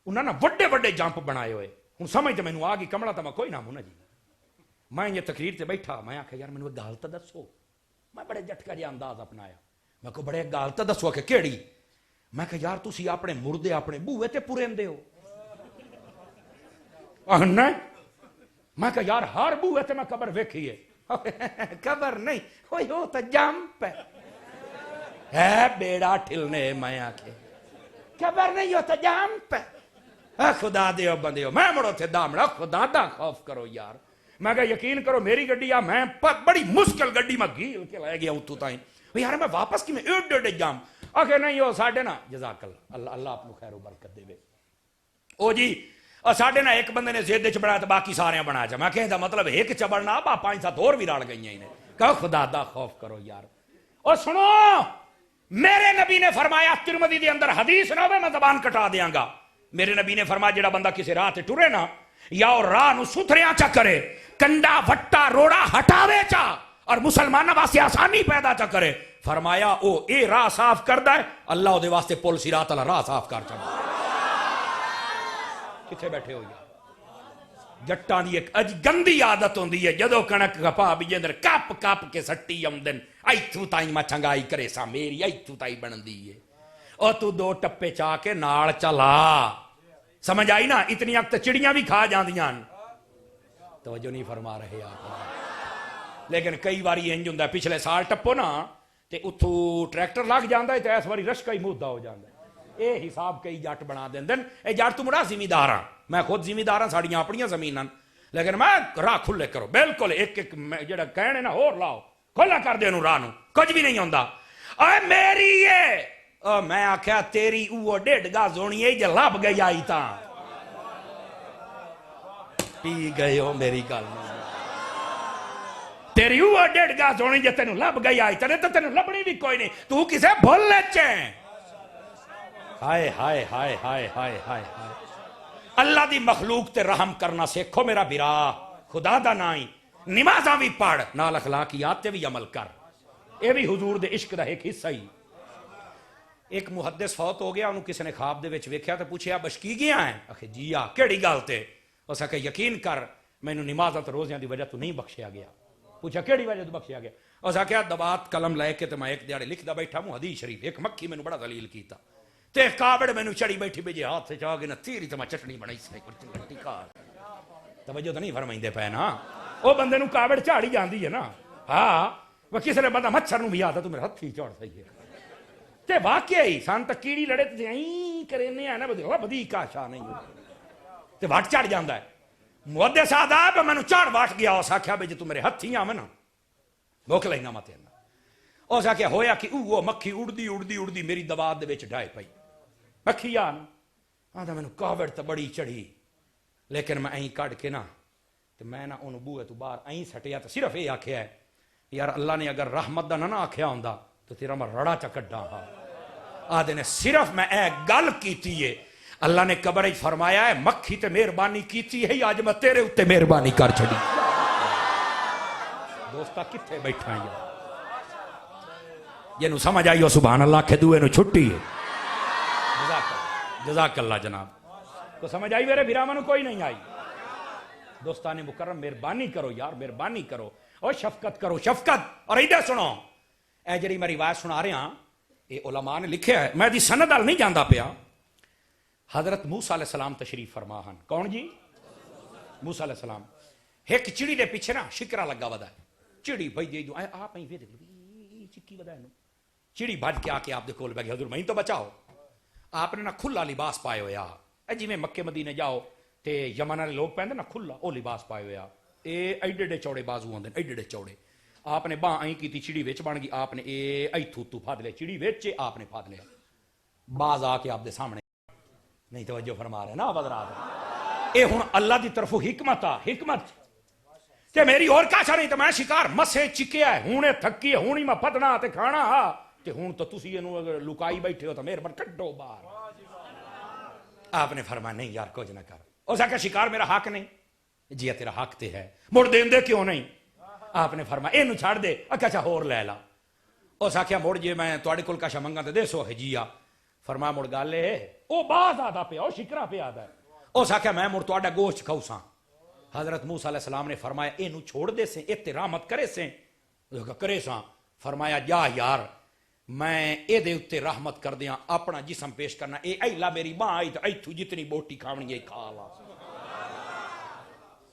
انہاں نے وڈے وڈے جمپ بنائے ہوئے، ہوں سمجھ تے مینوں آ گئی کمڑا تو میں کوئی نہ منا جی، میں یہ تقریر تے بیٹھا، میں آخیا یار مینوں ایک گل تو دسو، میں بڑے جھٹکا جہا انداز اپنایا، میں کو بڑے گل تو دسو کہ کیڑی؟ میں کہ یار تسی اپنے مردے اپنے بوئے تے پوریندے ہو؟ نہیں، میں کہ یار ہر بوئے تے میں قبر ویکھی ہے۔ قبر نہیں ہوئی ہو تو جمپ ہے بیڑا ٹھلنے، میں آکھے قبر نہیں ہو تو جمپ ہے۔ خدا دیو بندیو، میں مڑو تھے دامڑا، خدا دا خوف کرو یار۔ میں کہا یقین کرو میری گڈی آ، میں بڑی مشکل گڈی میں گھیل کے لے گیا اتو تائیں، یار میں واپس کی میں ایڈے جام آکھے نہیں ہو ساڑھے نا، جزاک اللہ، اللہ اپنو خیر و برکت دے وے۔ او جی ساڑھے نا ایک بندے نے زید چ بنایا تو باقی سارے بنایا جا، میں کہیں دا مطلب ایک چ بڑھنا با 5-7 اور بھی رڑ گئی ہیں، کہا خدا دا خوف کرو یار۔ اور سنو میرے نبی نے فرمایا، ترمذی دے اندر حدیث نہ ہوئے میں زبان کٹا دیاں گا، میرے نبی نے فرمایا جڑا بندہ کسی راہ تے ٹرے نا، یا اور راہ نو ستھریاں چا کرے، کنڈا وٹا روڑا ہٹاوے چا اور مسلمانہ واسطے آسانی پیدا چا کرے، فرمایا او اے راہ صاف کردہ ہے، اللہ او دے واسطے پل صراط اللہ راہ صاف کر چڑھا۔ کتھے بیٹھے ہو یار؟ جٹان دی ایک گندی عادت ہوندی ہے، جدو کنک کپا بھی اندر کپ کپ کے سٹی آمدن، ایتھو تائیں میں چنگائی کرے سا میری، ایتھو تائیں بنندی ہے، او تو 2 ٹپے چاہ کے ناڑ چلا، سمجھ آئی نا؟ اتنی وقت چڑیاں بھی کھا جاندیاں، توجہ نہیں فرما رہے آپ۔ لیکن کئی باری انج ہوندا ہے، پچھلے سال ٹپو نا تے اتھو ٹریکٹر لگ جاندا ہے تے اس واری رشکا ہی مودہ ہو جاندا ہے، اے حساب کئی جٹ بنا دیندن، اے جٹ تو مڑا ذمہ ہاں، میں خود ذمہ ہاں ساڑیاں اپنیاں زمیناں، لیکن میں راہ کھلے کرو، بالکل ایک ایک جڑا کہنے نا اور لاؤ، کھلا کر دے نو راہ نو، کچھ بھی نہیں ہوندا۔ اے میری یہ میں آکھیا تیری اوہ 1.5 گز ہونی ہے جے لب گئی آئی تاں پی گئے ہو میری گل، تیری اوہ 1.5 گز ہونی جے تینوں لب گئی آئی تاں، تو تینوں لبنی بھی کوئی نہیں، تو کسے بھول لے چیں۔ ہائے ہائے ہائے ہائے ہائے ہائے، اللہ دی مخلوق تے رحم کرنا سیکھو میرا برا، خدا دا نائی، نمازاں بھی پڑھ، نال اخلاقیات تے بھی عمل کر، اے بھی حضور دے عشق دا ایک حصہ ہی۔ ایک محدث فوت ہو گیا، انہوں کسی نے خواب دے وچ ویکھیا تے پوچھیا بشکی گیا ہے؟ آخے جی آ، کیڑی گل تے؟ اس آخے یقین کر مینوں نمازاں تے روزیاں دی وجہ تو نہیں بخشیا گیا۔ پوچھا کیڑی وجہ تو بخشیا گیا؟ اس آخیا دوات قلم لے کے تے میں ایک دیہڑے لکھدا بیٹھا ہوں حدیث شریف، ایک مکھی مینوں بڑا ذلیل کیتا تے کابڑ مینوں چڑی بیٹھی بجے ہاتھ سے چاہ کے نہ تیری تے میں چٹنی بنائی سی کٹی کھا، توجہ تو نہیں فرمائندے پے نا؟ او بندے نوں کابڑ چاڑی جاندی ہے نا، ہاں وہ کسی نے بندہ مچھر نوں بھی آتا تو میرے ہتھی چڑھ سہی ہے تے واقعی سان تک کیڑی لڑے تے این کرنے آ نا بدی کا شاہ نہیں تے وٹ چڑھ جاندا ہے۔ محدث آداب مینوں چڑھ وٹ گیا، اس آکھیا بے جے تو میرے ہتھی آویں نا بھوک لینا مت اینا، اس آخیا ہویا کہ وہ مکھی اڑدی اڑدی اڑدی میری دوات دے وچ ڈائے پئی مکھی آ آندا مینوں کاوڑ تے بڑی چڑھی لیکن میں این کڈ کے نا تے میں نا اونوں بوئے تو باہر این سٹیا تے صرف یہ آکھیا ہے یار اللہ نے اگر رحمت دا نہ آکھیا ہوندا تو تیرا میں رڑا چا کڈا ہا آدھے نے صرف میں اے گل کیتی ہے اللہ نے قبر فرمایا ہے مکھی تے مہربانی کیتی ہے آج میں تیرے اتے مہربانی کر چھڑی دوستا کتھے بیٹھا ہے یہ نو سمجھ آئیو سبحان اللہ کے دوئے نو چھٹی ہے جزاک اللہ جناب تو سمجھ آئی میرے بھرامنو کوئی نہیں آئی دوستان مکرم مہربانی کرو یار مہربانی کرو اور شفقت کرو شفقت اور ادھر سنو اے جڑی میں روایت سنا رہے ہاں یہ علماء نے لکھیا ہے میں دی سند ال نہیں جاندا پیا حضرت موسیٰ علیہ السلام تشریف فرما ہن کون جی موسیٰ علیہ السلام ایک چڑی دے پیچھے نا شکرا لگا ودا ہے چڑی بھائی دے دو آپ ہیں ویدے چکی ودا ہے چڑی بھج کے آ کے آپ دے کول بیٹھ گیا حضور میں تو بچاؤ آپ نے نا کھلا لباس پائے ہویا جی میں مکے مدینے جاؤ تے یمن والے لوگ پہندے نا کھلا او لباس پائے ہویا اے ایڈے ایڈے چوڑے بازو ہوندے ایڈے ایڈے چوڑے آپ نے باں این کیتی چڑی وچ بن گئی آپ نے اے ایتھو تو پھد لے چڑی وچ آپ نے پھد لیا باز آ کے آپ دے سامنے نہیں توجہ فرما رہے نا حضرات اے ہن اللہ دی طرفوں حکمت آ حکمت تے میری اور کاشا نہیں تے میں شکار مسے چکیا ہے ہن تھکی ہے ہن ہی میں پھدنا تے کھانا ہا تے ہن تو تسی اینو اگر لکائی بیٹھے ہو تو مہربان کڈو باہر آپ نے فرمایا نہیں یار کچھ نہ کر اس آخیا شکار میرا حق نہیں جی تیرا حق تے ہے مڑ دین دے کیوں نہیں آپ نے فرمایا اینو چھڑ دے اچھا ہور لے لا اس آخیا مڑ جے میں تواڈے کول کاشا منگا تے دے سو ہجیا فرمایا مڑ گل اے او باز آدا پیا او شکرا پیا آدا اس آخیا میں مڑ تواڈا گوشت کھاؤ ساں حضرت موسیٰ علیہ السلام نے فرمایا اینو چھوڑ دے سے اے تے رحمت کرے سے کرے ساں فرمایا جا یار میں اے دے اتے رحمت کر دیاں اپنا جسم پیش کرنا اے ایلا میری ماں آئی تو ایتھو جتنی بوٹی کھاونی ہے کھا لا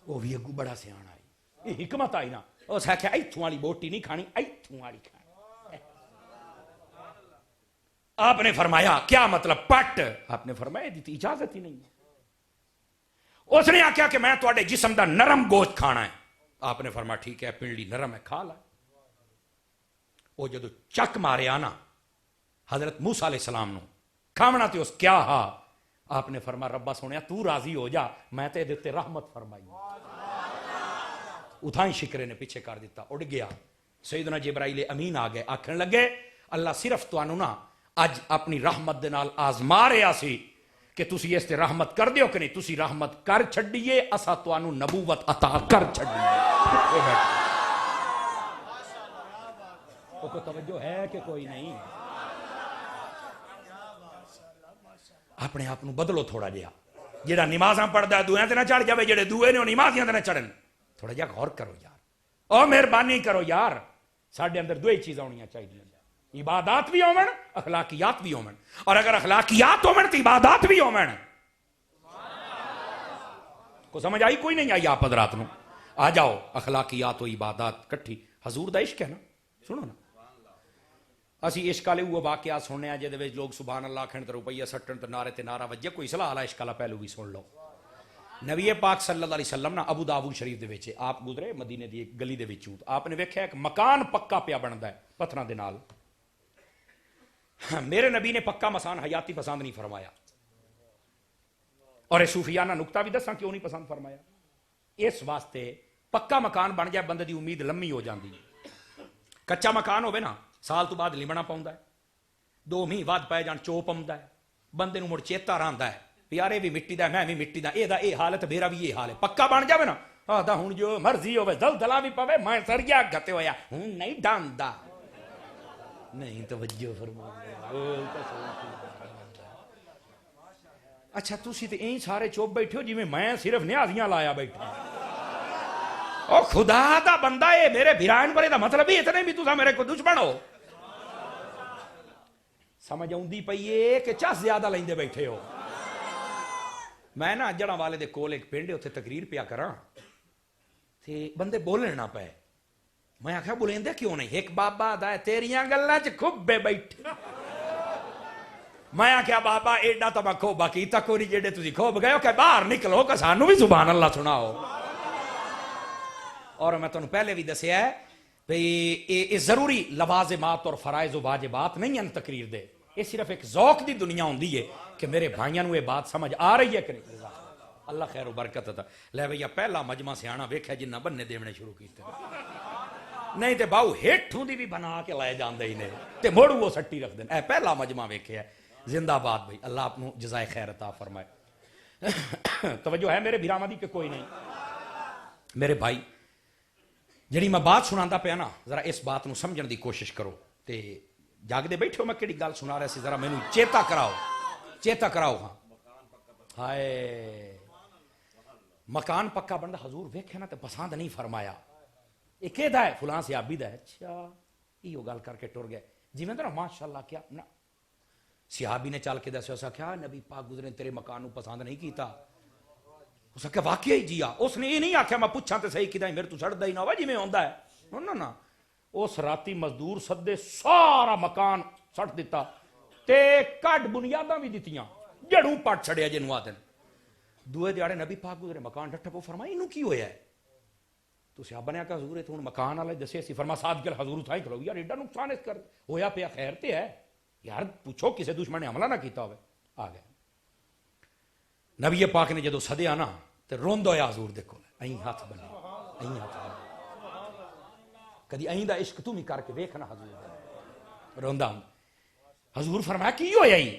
وہ بھی اگو بڑا سیان آئی یہ حکمت آئی نا اس ہے کہ ایتھو والی بوٹی نہیں کھانی ایتھو والی کھانی آپ نے فرمایا کیا مطلب پٹ آپ نے فرمایا دیتی اجازت ہی نہیں اس نے آکھیا کہ میں تواڈے جسم دا نرم گوشت کھانا ہے آپ نے فرمایا ٹھیک ہے پنڈلی نرم ہے کھا لا وہ جدو چک مارے آنا حضرت موسیٰ علیہ السلام نو کھامنا تے اس کیا ہا آپ نے فرمایا ربا سونیا تو راضی ہو جا میں تے دیتے رحمت فرمائی اتھائیں شکرے نے پیچھے کر دیتا اڑ گیا سیدنا جبرائیل امین آ گئے آکھن لگے اللہ صرف توانو نا اج اپنی رحمت دے نال آزما رہا سی کہ تسی اس تے رحمت کر دیو کہ نہیں تسی رحمت کر چھڈیے اسا توانو نبوت عطا کر چھڈیے کو توجہ ہے کہ کوئی نہیں اپنے آپ نو بدلو تھوڑا جہا جہاں نمازاں پڑھتا ہے دوئیں تے نہ چڑھ جاوے جہے دوئے نے وہ نمازیاں تے نہ چڑھن تھوڑا جہا غور کرو یار او مہربانی کرو یار ساڈے اندر دوئی چیزاں ہونیاں چاہیے عبادات بھی ہومن اخلاقیات بھی ہومن اور اگر اخلاقیات ہومن تو عبادات بھی ہومن کو سمجھ آئی کوئی نہیں آئی آپ حضرات نو آ جاؤ اخلاقیات و عبادات کٹھی حضور دا عشق ہے نا سنو نا اسی عشق والے وہ واقعات سننے ہیں جہدے وچ لوگ سبحان اللہ کھن تے روپیہ سٹن تے نعرے تے نعرہ وجے کوئی صلاح والا عشق والا پہلو بھی سن لو نبی پاک صلی اللہ علیہ وسلم نا ابو داؤد شریف دے وچ آپ گزرے مدینے دی ایک گلی دے وچوں آپ نے ویکھیا ایک مکان پکا پیا بندا ہے پتھراں دے نال میرے نبی نے پکا مکان حیاتی پسند نہیں فرمایا اور صوفیانہ نکتہ بھی دساں کیوں نہیں پسند فرمایا اس واسطے پکا مکان بن جائے بندے دی امید لمبی ہو جاندی کچا مکان ہوے نا سال تو بعد لمنا پاؤندا ہے 2 مہینے بعد پے جان چو پاؤندا ہے بندے نو مڑ چیتا رہندا ہے یار اے بھی مٹی دا میں بھی مٹی دا اے دا اے حال ہے تے میرا بھی اے حال ہے پکا بن جاوے نا آدا ہن جو مرضی ہوے دلدلا بھی پوے میں سریا گتے ہویا ہن نہیں ڈاندا نہیں توجہ فرما اچھا تسی تے این سارے چوپ بیٹھے ہو جویں میں صرف نیازیاں لایا بیٹھا او خدا دا بندہ اے میرے بھرائن پرے دا مطلب ہی اتنے بھی تسا میرے کو دشمن ہو سمجھ آؤندی پئی اے کہ چس زیادہ لیندے بیٹھے ہو میں نا جڑاں والے دے کول ایک پنڈ اوتھے تقریر پیا کراں تے بندے بولن نہ پے میں آکھیا بولیندے کیوں نہیں ایک بابا دا تیریاں گلاں چ کھبے بیٹھے میں آکھیا بابا ایڈا تو میں کھوبا کیتا کوئی جڑے تسی کھوب گئے ہو کہ باہر نکلو کہ سانو بھی سبحان اللہ سناؤ اور میں تانوں پہلے بھی دسیا ہے یہ ضروری لوازمات اور فرائض و واجبات نہیں ہیں تقریر دے، یہ صرف ایک ذوق دی دنیا ہوندی ہے کہ میرے بھائیاں نو یہ بات سمجھ آ رہی ہے کہ نہیں. اللہ خیر و برکت عطا. لے بھیا پہلا مجمع سیاح ویکھیا جنہ بننے دیونے شروع کیتے نہیں تے باؤ ہیٹھوں دی بھی بنا کے لائے جاندے ہی نے تے مڑ وہ سٹی رکھ دین. اے پہلا مجمع ویکھیا ہے. زندہ باد بھائی، اللہ آپ کو جزائے خیر عطا فرمائے. توجہ ہے میرے بھیراواں دی کہ کوئی نہیں؟ میرے بھائی جڑی میں بات سناندا پیا نا، ذرا اس بات نو سمجھن دی کوشش کرو. تے جاگدے بیٹھے ہو میں کیڑی گل سنا رہا سی، ذرا مینوں چیتا کراؤ. ہاں ہائے مکان پکا بندا حضور ویکھے نا تے پسند نہیں فرمایا. یہ کہدا ہے فلاں صحابی دا ہے. اچھا ایو گل کر کے ٹر گئے. جویں نا ماشاءاللہ کیا نا صحابی نے چل کے دسیا، اس کیا نبی پاک گزرے تیرے مکان نو پسند نہیں کیتا. اس کہ واقعی جیا. اس نے یہ نہیں آخیا میں پوچھاں تے صحیح کیتا میرے تو سڑدا ہی نہ ہوا جویں ہوندا ہے. نہ اس راتی مزدور سدے سارا مکان سٹ دیتا تے کڈ بنیاداں بھی دتیاں، جڑوں پٹ چھڑیا جنوں آدن. دوے دیہاڑے نبی پاک گزرے مکان ڈٹھا پو فرمایا اینوں کی ہویا ہے؟ تو صحابہ نے آکھا حضور تے ہن مکان والے دسے سی. فرما صادق حضور اتھائی کھلو یار ایڈا نقصان اس کر ہویا پیا خیر تے ہے یار، پوچھو کسے دشمن نے حملہ نہ کیتا ہوئے. آ گئے نبی پاک نے جدو سدیا نا تے روند ہویا حضور دیکھو این ہاتھ بنے این ہاتھ بنے. کدی این دا عشق تو بھی کر کے ویکھنا حضور روندا ہوں. حضور فرمایا کی ہویا ہی؟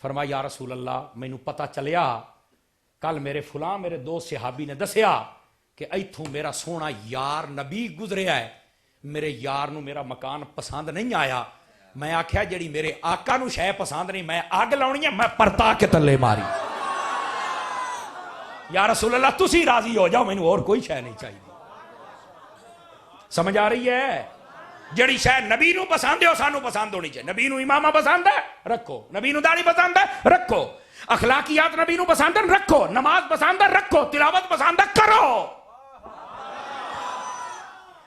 فرمایا یا رسول اللہ مینوں پتہ چلیا کل میرے فلاں میرے دوست صحابی نے دسیا کہ ایتھوں میرا سونا یار نبی گزریا ہے، میرے یار نو میرا مکان پسند نہیں آیا. میں آکھیا جڑی میرے آقا نو شے پسند نہیں میں اگ لاؤنی ہے، میں پرتا کے تلے ماری. یا رسول اللہ تسی راضی ہو جاؤ، مینوں اور کوئی شے نہیں چاہیے. سمجھ آ رہی ہے؟ جڑی شے نبی نو پسند ہے سانو پسند ہونی چاہیے. نبی نو امامہ پسند ہے رکھو، نبی نو داڑھی پسند ہے رکھو، اخلاقیات نبی نو پسند ہے رکھو، نماز پسند ہے رکھو، تلاوت پسند ہے کرو.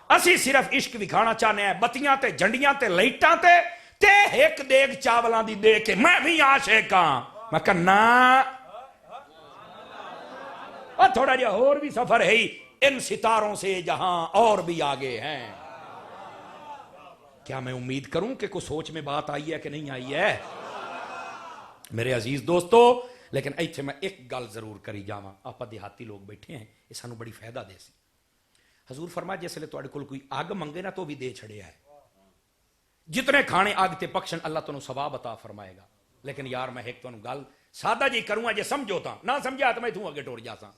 اسی صرف عشق دکھانا چاہنے ہیں بتیاں تے جھنڈیاں تے لائٹاں تے ایک دیگ چاولاں دی دے کے میں بھی عاشق ہاں. میں کہنا اور تھوڑا جہا اور بھی سفر ہے ان ستاروں سے جہاں اور بھی آگے ہیں. کیا میں امید کروں کہ کوئی سوچ میں بات آئی ہے کہ نہیں آئی ہے میرے عزیز دوستو؟ لیکن ایتھے میں ایک گل ضرور کری جاواں. آپ دیہاتی لوگ بیٹھے ہیں، یہ سانو بڑی فائدہ دے سی. حضور فرمایا جس لئے تواڈے کول کوئی اگ منگے نا تو بھی دے چھڑیا ہے. جتنے کھانے اگ تے پکشن اللہ تانوں ثواب عطا فرمائے گا. لیکن یار میں ایک تانوں گل سادہ جی کروں جے سمجھو تاں، نہ سمجھا تو میں توں اگے ٹر جاساں.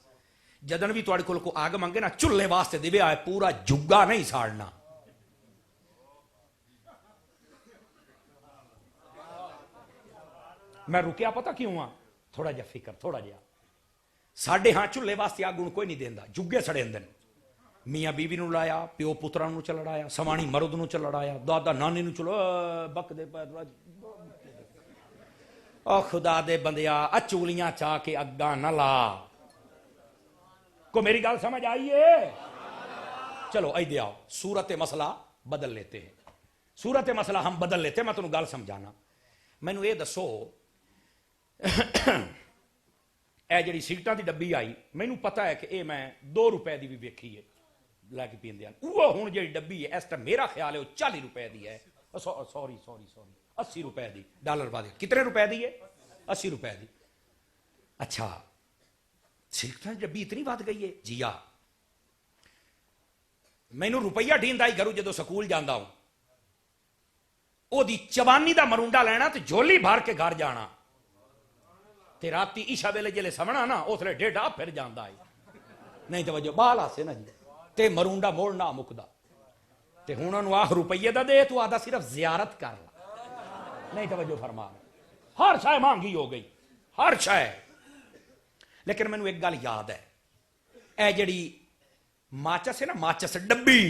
جدن بھی تواڈے کول کوئی اگ منگے نا چولہے واسطے دیویا ہے، پورا جگا نہیں ساڑنا. میں رکیا پتہ کیوں ہاں؟ تھوڑا جا فکر تھوڑا جا. ساڈے ہاں چولہے واسطے اگ کوئی نہیں دیندا، جگے سڑے اندر. میاں بیوی نو لایا، پیو پتراں نو چ لڑایا، سوانی مرد نو چ لڑایا، دادا نانی نو چلو بک دے او خدا دے بندیا چولیاں چاہ کے اگاں نہ لا. کو میری گل سمجھ آئی ہے؟ چلو اے دیاؤ صورت مسئلہ بدل لیتے ہیں. صورت مسئلہ ہم بدل لیتے ہیں. میں تمہیں گل سمجھانا. مینوں یہ دسو اے جڑی سگرٹاں دی ڈبی آئی مینوں پتہ ہے کہ اے میں 2 روپے دی بھی ویکھی ہے لے کے پیندے ہیں. وہ ہن جڑی ڈبی ہے اس ٹائم میرا خیال ہے وہ 40 روپے دی ہے. سوری 80 روپے دی. ڈالر بعد کتنے روپے دی ہے؟ 80 روپے دی. اچھا سگرٹاں دی ڈبی اتنی ود گئی ہے؟ جی ہاں. مینوں روپیہ ڈیندا ہی گھروں جدوں سکول جاندا ہوں او دی چوانی دا مرونڈا لینا تے جھولی بھر کے گھر جانا تے راتی عشاء ویلے جلے سمنا نا اس لیے ڈیڈا پھر جاندا ہے. نہیں توجہ بال آسے نا جی تے مرونڈا موڑنا مکدا تے ہن انہوں آخ روپیے دا دے تو آدھا صرف زیارت کر لا. نہیں توجہ فرما. ہر شے مہنگی ہو گئی ہر شے. لیکن مینوں ایک گل یاد ہے اے جڑی ماچس ہے نا ماچس ڈبی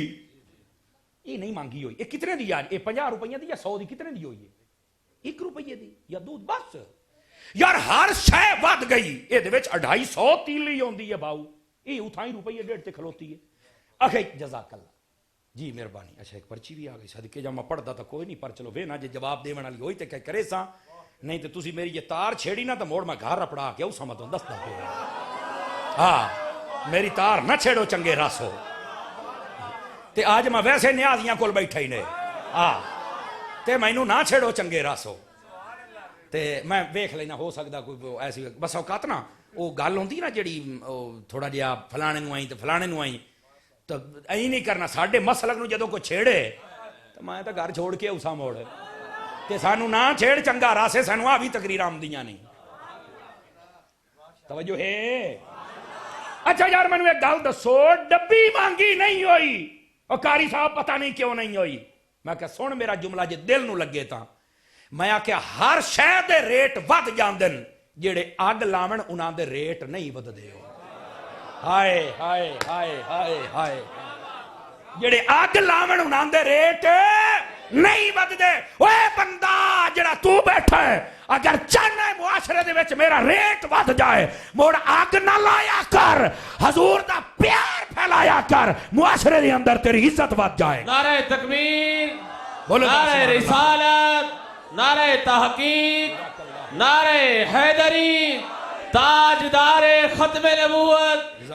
یہ نہیں مانگی ہوئی. یہ کتنے دی یار؟ یہ 50 روپیے دی یا 100 دی کتنے دی ہوئی ہے؟ 1 روپیے دی یا 2 بس. یار ہر شے ود گئی. یہ 250 تیلی ہوندی ہے باؤ. یہ اتھائی روپیے 1.5 تے کھلوتی ہے. اکھے جزاک اللہ جی مہربانی. اچھا ایک پرچی بھی آ گئی صدقے جا میں پڑھدا تو کوئی نہیں پر چلو وے نا جے جواب دیون والی ہوئی تے کہ کرے سا. نہیں تے تسی میری یہ تار چھیڑی نا تو موڑ میں گھر اپڑا کے او سمجھ دسدا پیا. ہاں میری تار نہ چھیڑو چنگے رس ہو. تے آج میں ویسے نیازیاں کول بیٹھا ہی نے تے مینوں نہ چھیڑو چنگے راسو تے میں ویکھ لینا ہو سکدا کوئی ایسی بس اوقات نا وہ گل ہوندی نا جڑی تھوڑا جہا فلانے نو آئی تے فلانے نو آئی تو این نہیں کرنا ساڈے مسلک نو جدوں کوئی چھیڑے تو میں تو گھر چھوڑ کے اسا موڑ تے سانو نہ چھیڑ چنگا راسے سانو آ بھی تقریر آمدیاں نہیں توجہ ہے اچھا یار مینوں ایک گل دسو ڈبی مانگی نہیں ہوئی اور قاری صاحب پتہ نہیں کیوں نہیں ہوئی میں کہ سن میرا جملہ جے دل نو لگے تاں میں آکھیا ہر شے دے ریٹ ود جاندن جڑے اگ لاون انہاں دے ریٹ نہیں وددے ہائے ہائے ہائے ہائے ہائے جڑے اگ لاون انہاں دے ریٹ نہیں وددے اوے بندہ جڑا تو بیٹھا ہے اگر چاہنا ہے معاشرے دے وچ میرا ریٹ ود جائے موڑ اگ نہ لایا کر حضور دا پیار پھیلایا کر معاشرے دے اندر تیری عزت ود جائے نعرہ تکبیر بولو نعرہ رسالت نعرہ تحقیق نعرہ حیدری تاجدار ختم نبوت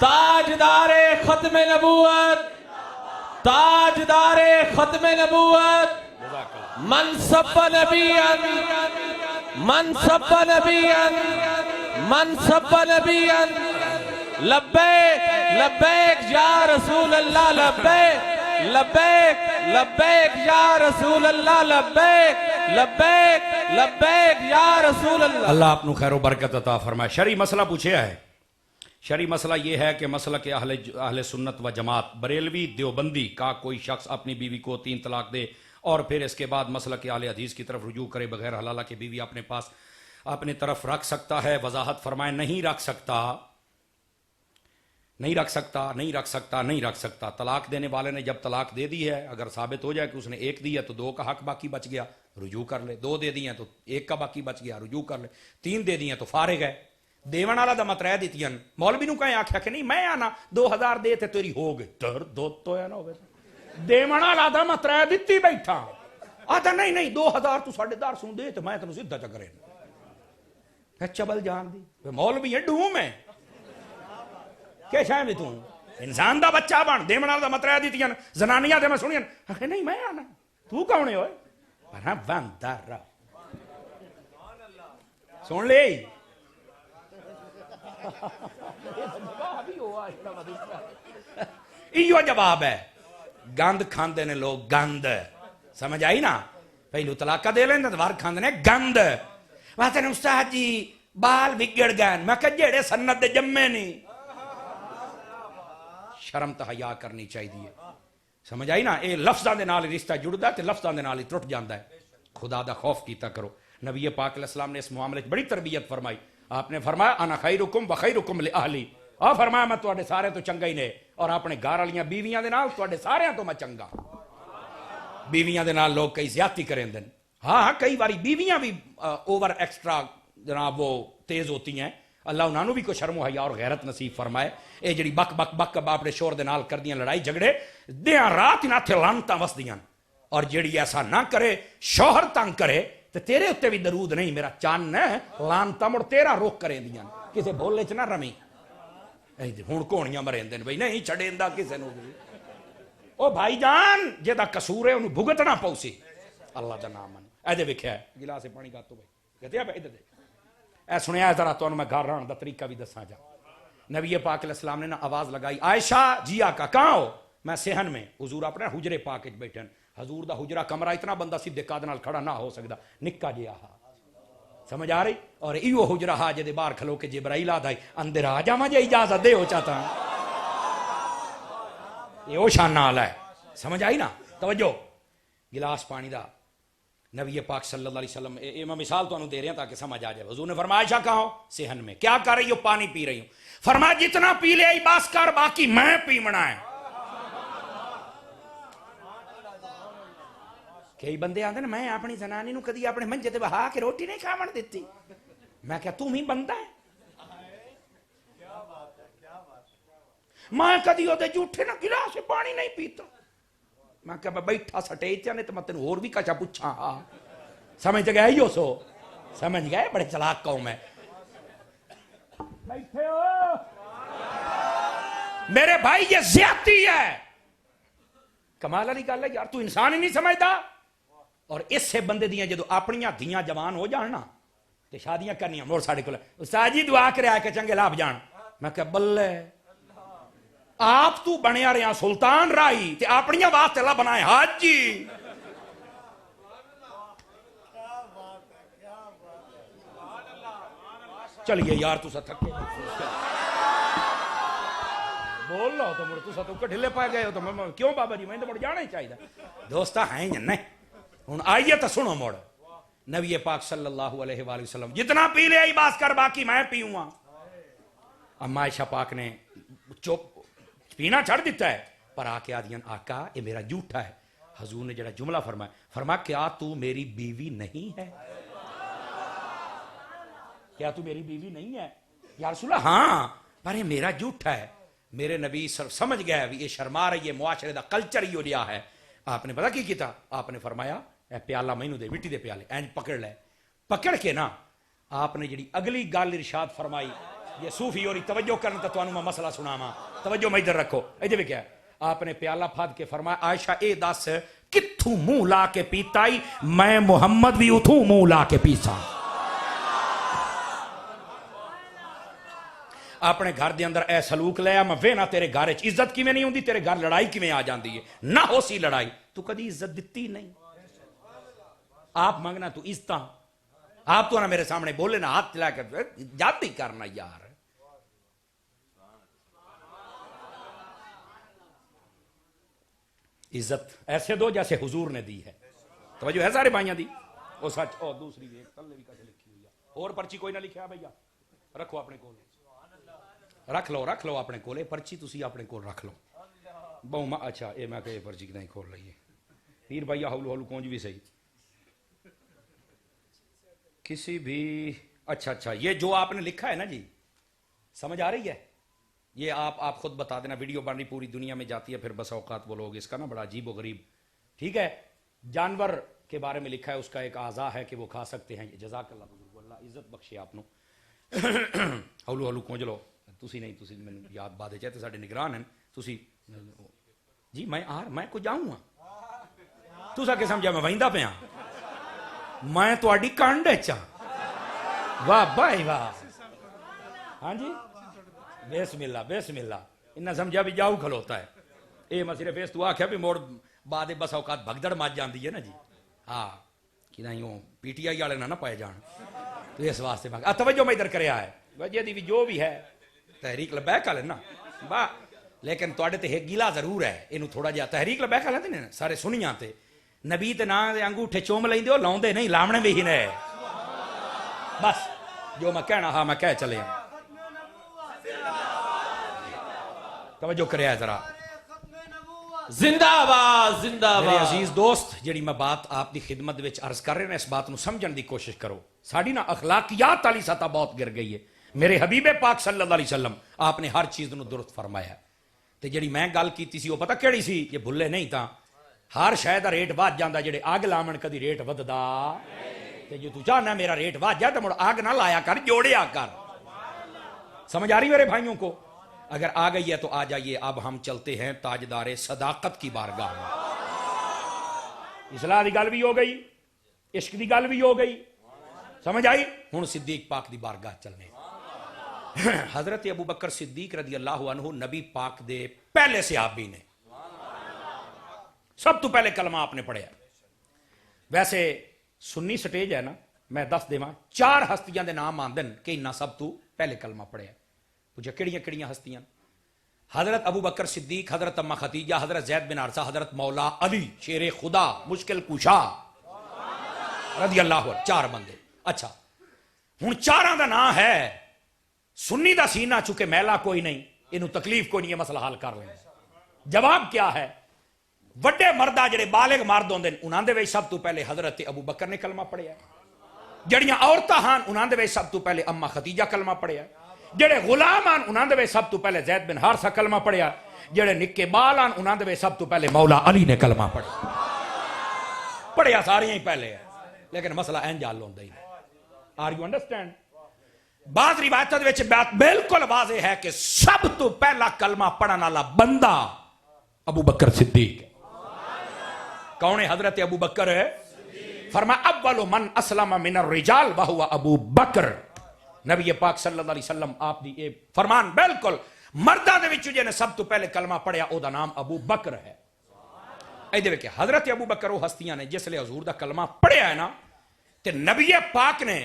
تاجدار ختم نبوت تاجدار ختم نبوت منصب نبیان منصب نبیان منصب نبیان لبیک لبیک یا رسول اللہ لبیک لبیک لبیک یا رسول اللہ لبیک لبیک لبیک یا رسول اللہ اللہ آپ نو خیر و برکت عطا فرمائے شرعی مسئلہ پوچھے ہے شرعی مسئلہ یہ ہے کہ مسئلہ کہ اہل سنت و جماعت بریلوی دیوبندی کا کوئی شخص اپنی بیوی کو 3 طلاق دے اور پھر اس کے بعد مسئلہ کہ اہل حدیث کی طرف رجوع کرے بغیر حلالہ کہ بیوی اپنے پاس اپنے طرف رکھ سکتا ہے وضاحت فرمائے نہیں رکھ سکتا نہیں رکھ سکتا نہیں رکھ سکتا نہیں رکھ سکتا طلاق دینے والے نے جب طلاق دے دی ہے اگر ثابت ہو جائے کہ اس نے 1 دی ہے تو 2 کا حق باقی بچ گیا رجوع کر لے 2 دے دی ہیں تو 1 کا باقی بچ گیا رجوع کر لے 3 دے دی ہیں تو فارغ ہے دیون والا دا مترے دیتیاں مولوی نو کہیں آکھیا کہ نہیں میں آنا 2000 دے تے تیری ہو گئی تر دو تو ہے نا ہوئے دیون والا دا مترے دیتی بیٹھا آتا نہیں نہیں 2000 تو 450 دے تو میں تنو سیدھا چکرے چبل جان دی مولوی ہے ڈھوں میں کہ شاہ بھی تو انسان دا بچہ بن دیون والا دا مترے دیتیاں زنانیاں دے میں سنیاں نہیں میں آنا تو کونے ہوئے پر ہاں باندار رہا سن لے ایو جواب ہے گند کھاندے نے لوگ گند سمجھ آئی نا پہلو طلاقہ دے لیں تو وار کھاندے نے گند وہاں نے استاد جی بال بگڑ گئے میں کہ جیڑے سنت دے جمے نہیں شرم تا حیا کرنی چاہیے سمجھ آئی نا اے لفظاں دے نال رشتہ جڑدا تے لفظاں دے نال ہی ٹوٹ جاندا ہے خدا دا خوف کیتا کرو نبی پاک علیہ السلام نے اس معاملے بڑی تربیت فرمائی آپ نے فرمایا انا خیرکم وخیرکم لأہلی فرمایا میں تواڈے سارے تو چنگا ہی نے اور اپنے گھر والیاں بیویاں دے نال تواڈے سارے تو میں چنگا بیویاں دے نال لوگ کئی زیادتی کریں دن ہاں کئی باری بیویاں بھی اوور ایکسٹرا جناب وہ تیز ہوتی ہیں اللہ انہوں نے بھی کوئی شرم و حیا اور غیرت نصیب فرمائے اے جڑی بک بک بک اپنے شور دے نال کر دیاں لڑائی جھگڑے دیاں رات نہ تھے لانتاں وس دیاں اور جڑی ایسا نہ کرے شوہر تنگ کرے تو تیرے اتے بھی درود نہیں میرا چان ہے لانتا مڑ تیرا روک کریں دیاں کسے بولے چ نہ رمی ہون کونیاں مرین دن بھئی نہیں چھڑیندا کسے نو بھی او بھائی جان جیدہ قصور ہے انہوں بھگتنا پوسی اللہ دا نام من اے دے بکھیا ہے گلاسے پانی کا تو بھائی کہتے ہیں ادھر دے اے سنیا ہے ذرا تو انہوں میں گھر رہن دا طریقہ بھی دسا جا نبی پاک علیہ السلام نے نا آواز لگائی عائشہ جیا کا کہاں ہو میں صحن میں حضور اپنے حجرے پاک بیٹھن حضور دا حجرہ کمرہ اتنا بندہ سیدھے قد نال کھڑا نہ ہو سکدا نکا جیا ہا سمجھ آ رہی اور ایو حجرہ ہا جے دے باہر کھلو کے جبرائیل آدھائی اندر آ جا مجھے اجازت دے ہو چاہتا یہ او شان نال ہے سمجھ آئی نا توجہ گلاس پانی دا نبی پاک صلی اللہ علیہ وسلم میں مثال تو انہوں دے رہے ہیں تاکہ سمجھ آ جائے حضور نے فرمایا عائشہ کہاں ہو صحن میں کیا کر رہی ہو پانی پی رہی ہوں فرمایا جتنا پی لے باس کر باقی میں پیمنا ہے کئی بندے آتے ہیں میں اپنی زنانی نو کدی اپنے منجے تے بہا کے روٹی نہیں کھاون دیتی میں کہا تم ہی بندہ ہے میں کدی وہ جھوٹے نہ گلاس پانی نہیں پیتا میں کہا بیٹھا سٹیچا نے تو میں تینوں اور بھی کچھ پوچھا ہاں سمجھ گئے ہی ہو سو سمجھ گئے بڑے چلاک قوم ہے بیٹھے ہو میرے بھائی یہ زیادتی ہے کمال والی گل ہے یار، تو انسان ہی نہیں سمجھتا. اور اس سے بندے دیاں جدو اپنیاں دھیاں جوان ہو جان نا تے شادیاں کرنیاں مڑ ساڈے کول استاد جی دعا کریا کہ چنگے لاب جان. میں کہ بلے آپ تو بنیا رہا سلطان رائی تے اپنیاں واسطے اللہ بنائے حاجی. چلیے یار تسا تھکے بول لو تو مڑ تسا تو ڈھلے پا گئے ہو تو میں کیوں بابا جی میں تو مڑ جانا ہی چاہیے. دوستا ہیں جن ہوں آئیے تو سنو مڑ نبی پاک صلی اللہ علیہ وآلہ وسلم جتنا پی لے آئی باس کر باقی میں پیوں گا. اما عائشہ پاک نے چپ پینا چھڑ دیتا ہے پر آ کے آدین آقا یہ میرا جھوٹا ہے. حضور نے جڑا جملہ فرمایا کیا تو میری بیوی نہیں ہے؟ کیا تو میری بیوی نہیں ہے؟ یا رسول اللہ ہاں پر یہ میرا جھوٹا ہے. میرے نبی سمجھ گیا ابھی یہ شرما رہی ہے، معاشرے دا کلچر ہی ہو لیا ہے. آپ نے پتا کی کیتا؟ آپ نے فرمایا اے پیالہ مینوں دے، مٹی دے پیالے اینج پکڑ لے. پکڑ کے نا آپ نے جڑی اگلی گل ارشاد فرمائی، یہ صوفی اور توجہ کرن تے تانوں میں مسئلہ سناواں، توجہ میں ادھر رکھو. ادھر بھی کیا ہے؟ آپ نے پیالہ پھاد کے فرمایا عائشہ اے دس کتھوں منہ لا کے پیتائی؟ میں محمد بھی اتھوں منہ لا کے پیسا. اپنے گھر دے اندر اے سلوک لیا میں وینا تیرے گھر وچ عزت کیویں نہیں ہوندی، تیرے گھر لڑائی کیویں آ جاندی ہے. نہ ہو سی لڑائی تو کدی عزت دتی نہیں. آپ منگنا تو عزتاں، آپ تو نہ میرے سامنے بولے نہ ہاتھ چلا کر جاتی کرنا یار. عزت ایسے دو جیسے حضور نے دی ہے. توجہ ہے سارے بھائیاں دی. وہ سچ اور دوسری بھی تلے بھی کیسے لکھی ہوئی ہے. اور پرچی کوئی نہ لکھیا بھیا رکھو اپنے کول، رکھ لو اپنے کول. پرچی تسی اپنے کول رکھ لو. بہو اچھا اے میں کہ پرچی کدیں کھول لئیے. پیر بھیا ہولو ہولو کونج بھی صحیح کسی بھی. اچھا یہ جو آپ نے لکھا ہے نا جی سمجھ آ رہی ہے؟ یہ آپ خود بتا دینا. ویڈیو بن رہی پوری دنیا میں جاتی ہے پھر بس اوقات وہ لوگ اس کا نا بڑا عجیب و غریب. ٹھیک ہے جانور کے بارے میں لکھا ہے، اس کا ایک اعضا ہے کہ وہ کھا سکتے ہیں. جزاک اللہ بزرگ، اللہ عزت بخشے آپ. ہولو ہولو کونج لو. تسی نہیں تسی میں یاد بات ہے چاہتے ساڈے نگران ہیں. تسی جی میں کو جاؤں گا تسا کہ سمجھا میں ویندا پیا میں تہاڈی کنڈ وچ ہاں. واہ بھائی واہ. ہاں جی بسم اللہ انہاں سمجھا بھی جاؤ کھلوتا ہے. اے میں صرف اس تو آکھیا بھی موڑ بعد بس اوقات بھگدڑ مچ جاندی ہے نا جی. ہاں کہ نہیں پی ٹی آئی والے نہ پائے جان تو اس واسطے میں توجہ میں ادھر کریا ہے. وجہ دی بھی جو بھی ہے تحریک لبیک والے نا واہ. لیکن تواڈے تے ایک گیلا ضرور ہے، اینو تھوڑا جہا تحریک لبیک والے نے سارے سنیاں تے نبی تے ناں دے انگوٹھے چوم لیندے ہو لاوندے نہیں لاونے بھی ہی نے. بس جو میں کہنا ہاں میں کہہ چلے. توجہ کریا ہے ذرا. زندہ باد زندہ میرے باد. عزیز دوست جڑی میں بات آپ دی خدمت وچ عرض کر رہے ہیں اس بات نو سمجھن دی کوشش کرو. ساڈی نا اخلاقیات والی سطح بہت گر گئی ہے. میرے حبیب پاک صلی اللہ علیہ وسلم آپ نے ہر چیز نو درست فرمایا. تے جڑی میں گل کیتی سی وہ پتہ کیڑی سی؟ یہ بھلے نہیں تاں ہر شے دا ریٹ ود جاندا. جڑے اگ لاون کدی ریٹ وددا تے جو تو چاہنا میرا ریٹ ود جائے تے مڑ اگ نہ لایا کر، جوڑیا کر. سمجھ آ رہی میرے بھائیوں کو؟ اگر آ گئی ہے تو آ جائیے. اب ہم چلتے ہیں تاجدار صداقت کی بارگاہ میں. اصلاح دی گل بھی ہو گئی، عشق دی گل بھی ہو گئی، سمجھ آئی؟ ہن صدیق پاک دی بارگاہ چلنے. حضرت ابو بکر صدیق رضی اللہ عنہ نبی پاک دے پہلے صحابی نے. سب تو پہلے کلمہ آپ نے پڑھیا. ویسے سنی سٹیج ہے نا، میں دس دیواں 4 ہستیاں دے نام آندن کہ انہاں سب تو پہلے کلمہ پڑھیا. پوچھا کیڑیاں ہستیاں؟ حضرت ابو بکر صدیق، حضرت اماں خدیجہ، حضرت زید بن حارثہ، حضرت مولا علی شیر خدا مشکل کشا رضی اللہ عنہ. 4 بندے. اچھا ہن 4 دا نام ہے. سنی دا سینہ چونکہ میلا کوئی نہیں، انہوں تکلیف کوئی نہیں، یہ مسئلہ حل کر لیں. جواب کیا ہے؟ وڈے مردہ جڑے بالغ مرد ہوندے انہاں دے وچ سب تو پہلے حضرت ابو بکر نے کلمہ پڑھیا. جڑیاں عورتاں ہن انہاں دے وچ سب تو پہلے اماں خدیجہ کلمہ پڑھیا. جڑے غلام ہن انہاں دے وچ سب تو پہلے زید بن حارثہ کلمہ پڑھیا. جڑے نکے بال ہن انہاں دے وچ سب تو پہلے مولا علی نے کلمہ پڑھیا ساریاں ہی پہلے ہے، لیکن مسئلہ انج حل ہوندا ہی نہیں. Are you understand? بعض روایتوں وچ بات بالکل واضح ہے کہ سب تو پہلا کلمہ پڑھن والا بندہ ابو بکر صدیق ہے. کون ہے حضرت ابو بکر ہے؟ فرمایا اول من اسلم من الرجال وہو ابو بکر. نبی پاک صلی اللہ علیہ وسلم آپ دی اے فرمان بالکل مرداں دے وچ جنے سب تو پہلے کلمہ پڑھیا او دا نام ابو بکر ہے. اے دے کہ حضرت ابو بکر وہ ہستیاں نے جس لے حضور دا کلمہ پڑھیا ہے نا تے نبی پاک نے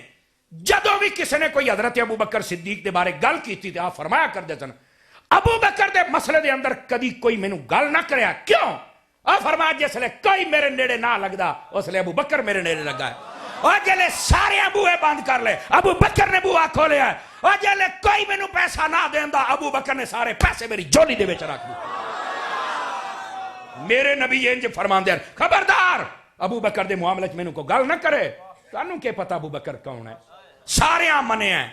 جدوں بھی کسی نے کوئی حضرت ابو بکر صدیق دے بارے گل کیتی تے آپ فرمایا کردے سن ابو بکر دے مسئلے دے اندر کدی کوئی مینوں گل نہ کریا. کیوں؟ آپ فرمایا جس لے کوئی میرے نیڑے نہ لگدا اس لے ابو بکر میرے نیڑے لگا ہے. اور جلے سارے بوئے بند کر لے ابو بکر نے بوا کھولیا ہے. اور جلے کوئی مینوں پیسہ نہ دیندا ابو بکر نے سارے پیسے میری جولی دے وچ رکھ دیتے. میرے نبی انج فرماندے ہیں خبردار ابو بکر دے معاملے وچ مینوں کو گل نہ کرے. تانوں کی پتہ ابو بکر کون ہے؟ سارے منے ہیں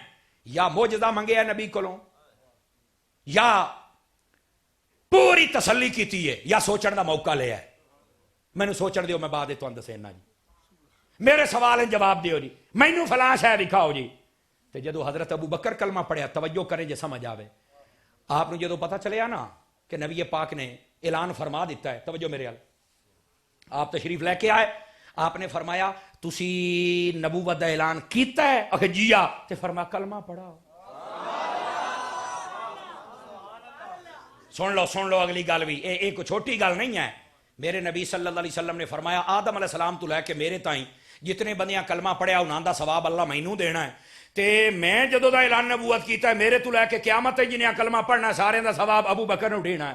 یا معجزہ منگیا نبی کولوں یا پوری تسلی کیتی ہے یا سوچن دا موقع لیا ہے. مینوں سوچن دیو میں بعد توں دسینا جی. میرے سوال جواب دیو جی. مینوں فلاں شے دکھاؤ جی. تے جدو حضرت ابو بکر کلمہ پڑھیا توجہ کریں جے سمجھ آوے. آپ نے جدو پتہ چلیا نا کہ نبی پاک نے اعلان فرما دیتا ہے توجہ میرے حال آپ تشریف لے کے آئے. آپ نے فرمایا تسی نبوت دا اعلان کیتا ہے؟ اکھے جی آ. تے فرمایا کلمہ پڑھا. سن لو اگلی گل بھی ایک چھوٹی گل نہیں ہے. میرے نبی صلی اللہ علیہ وسلم نے فرمایا آدم علیہ السلام تو لے کے میرے تائیں جتنے بندیاں کلمہ پڑھیا انہاں دا ثواب اللہ مینوں دینا ہے. تے میں جدوں دا اعلان نبوت کیتا ہے میرے تو لے کے قیامت تک جنہاں کلمہ پڑھنا ہے سارے دا ثواب ابو بکر نوں دینا ہے.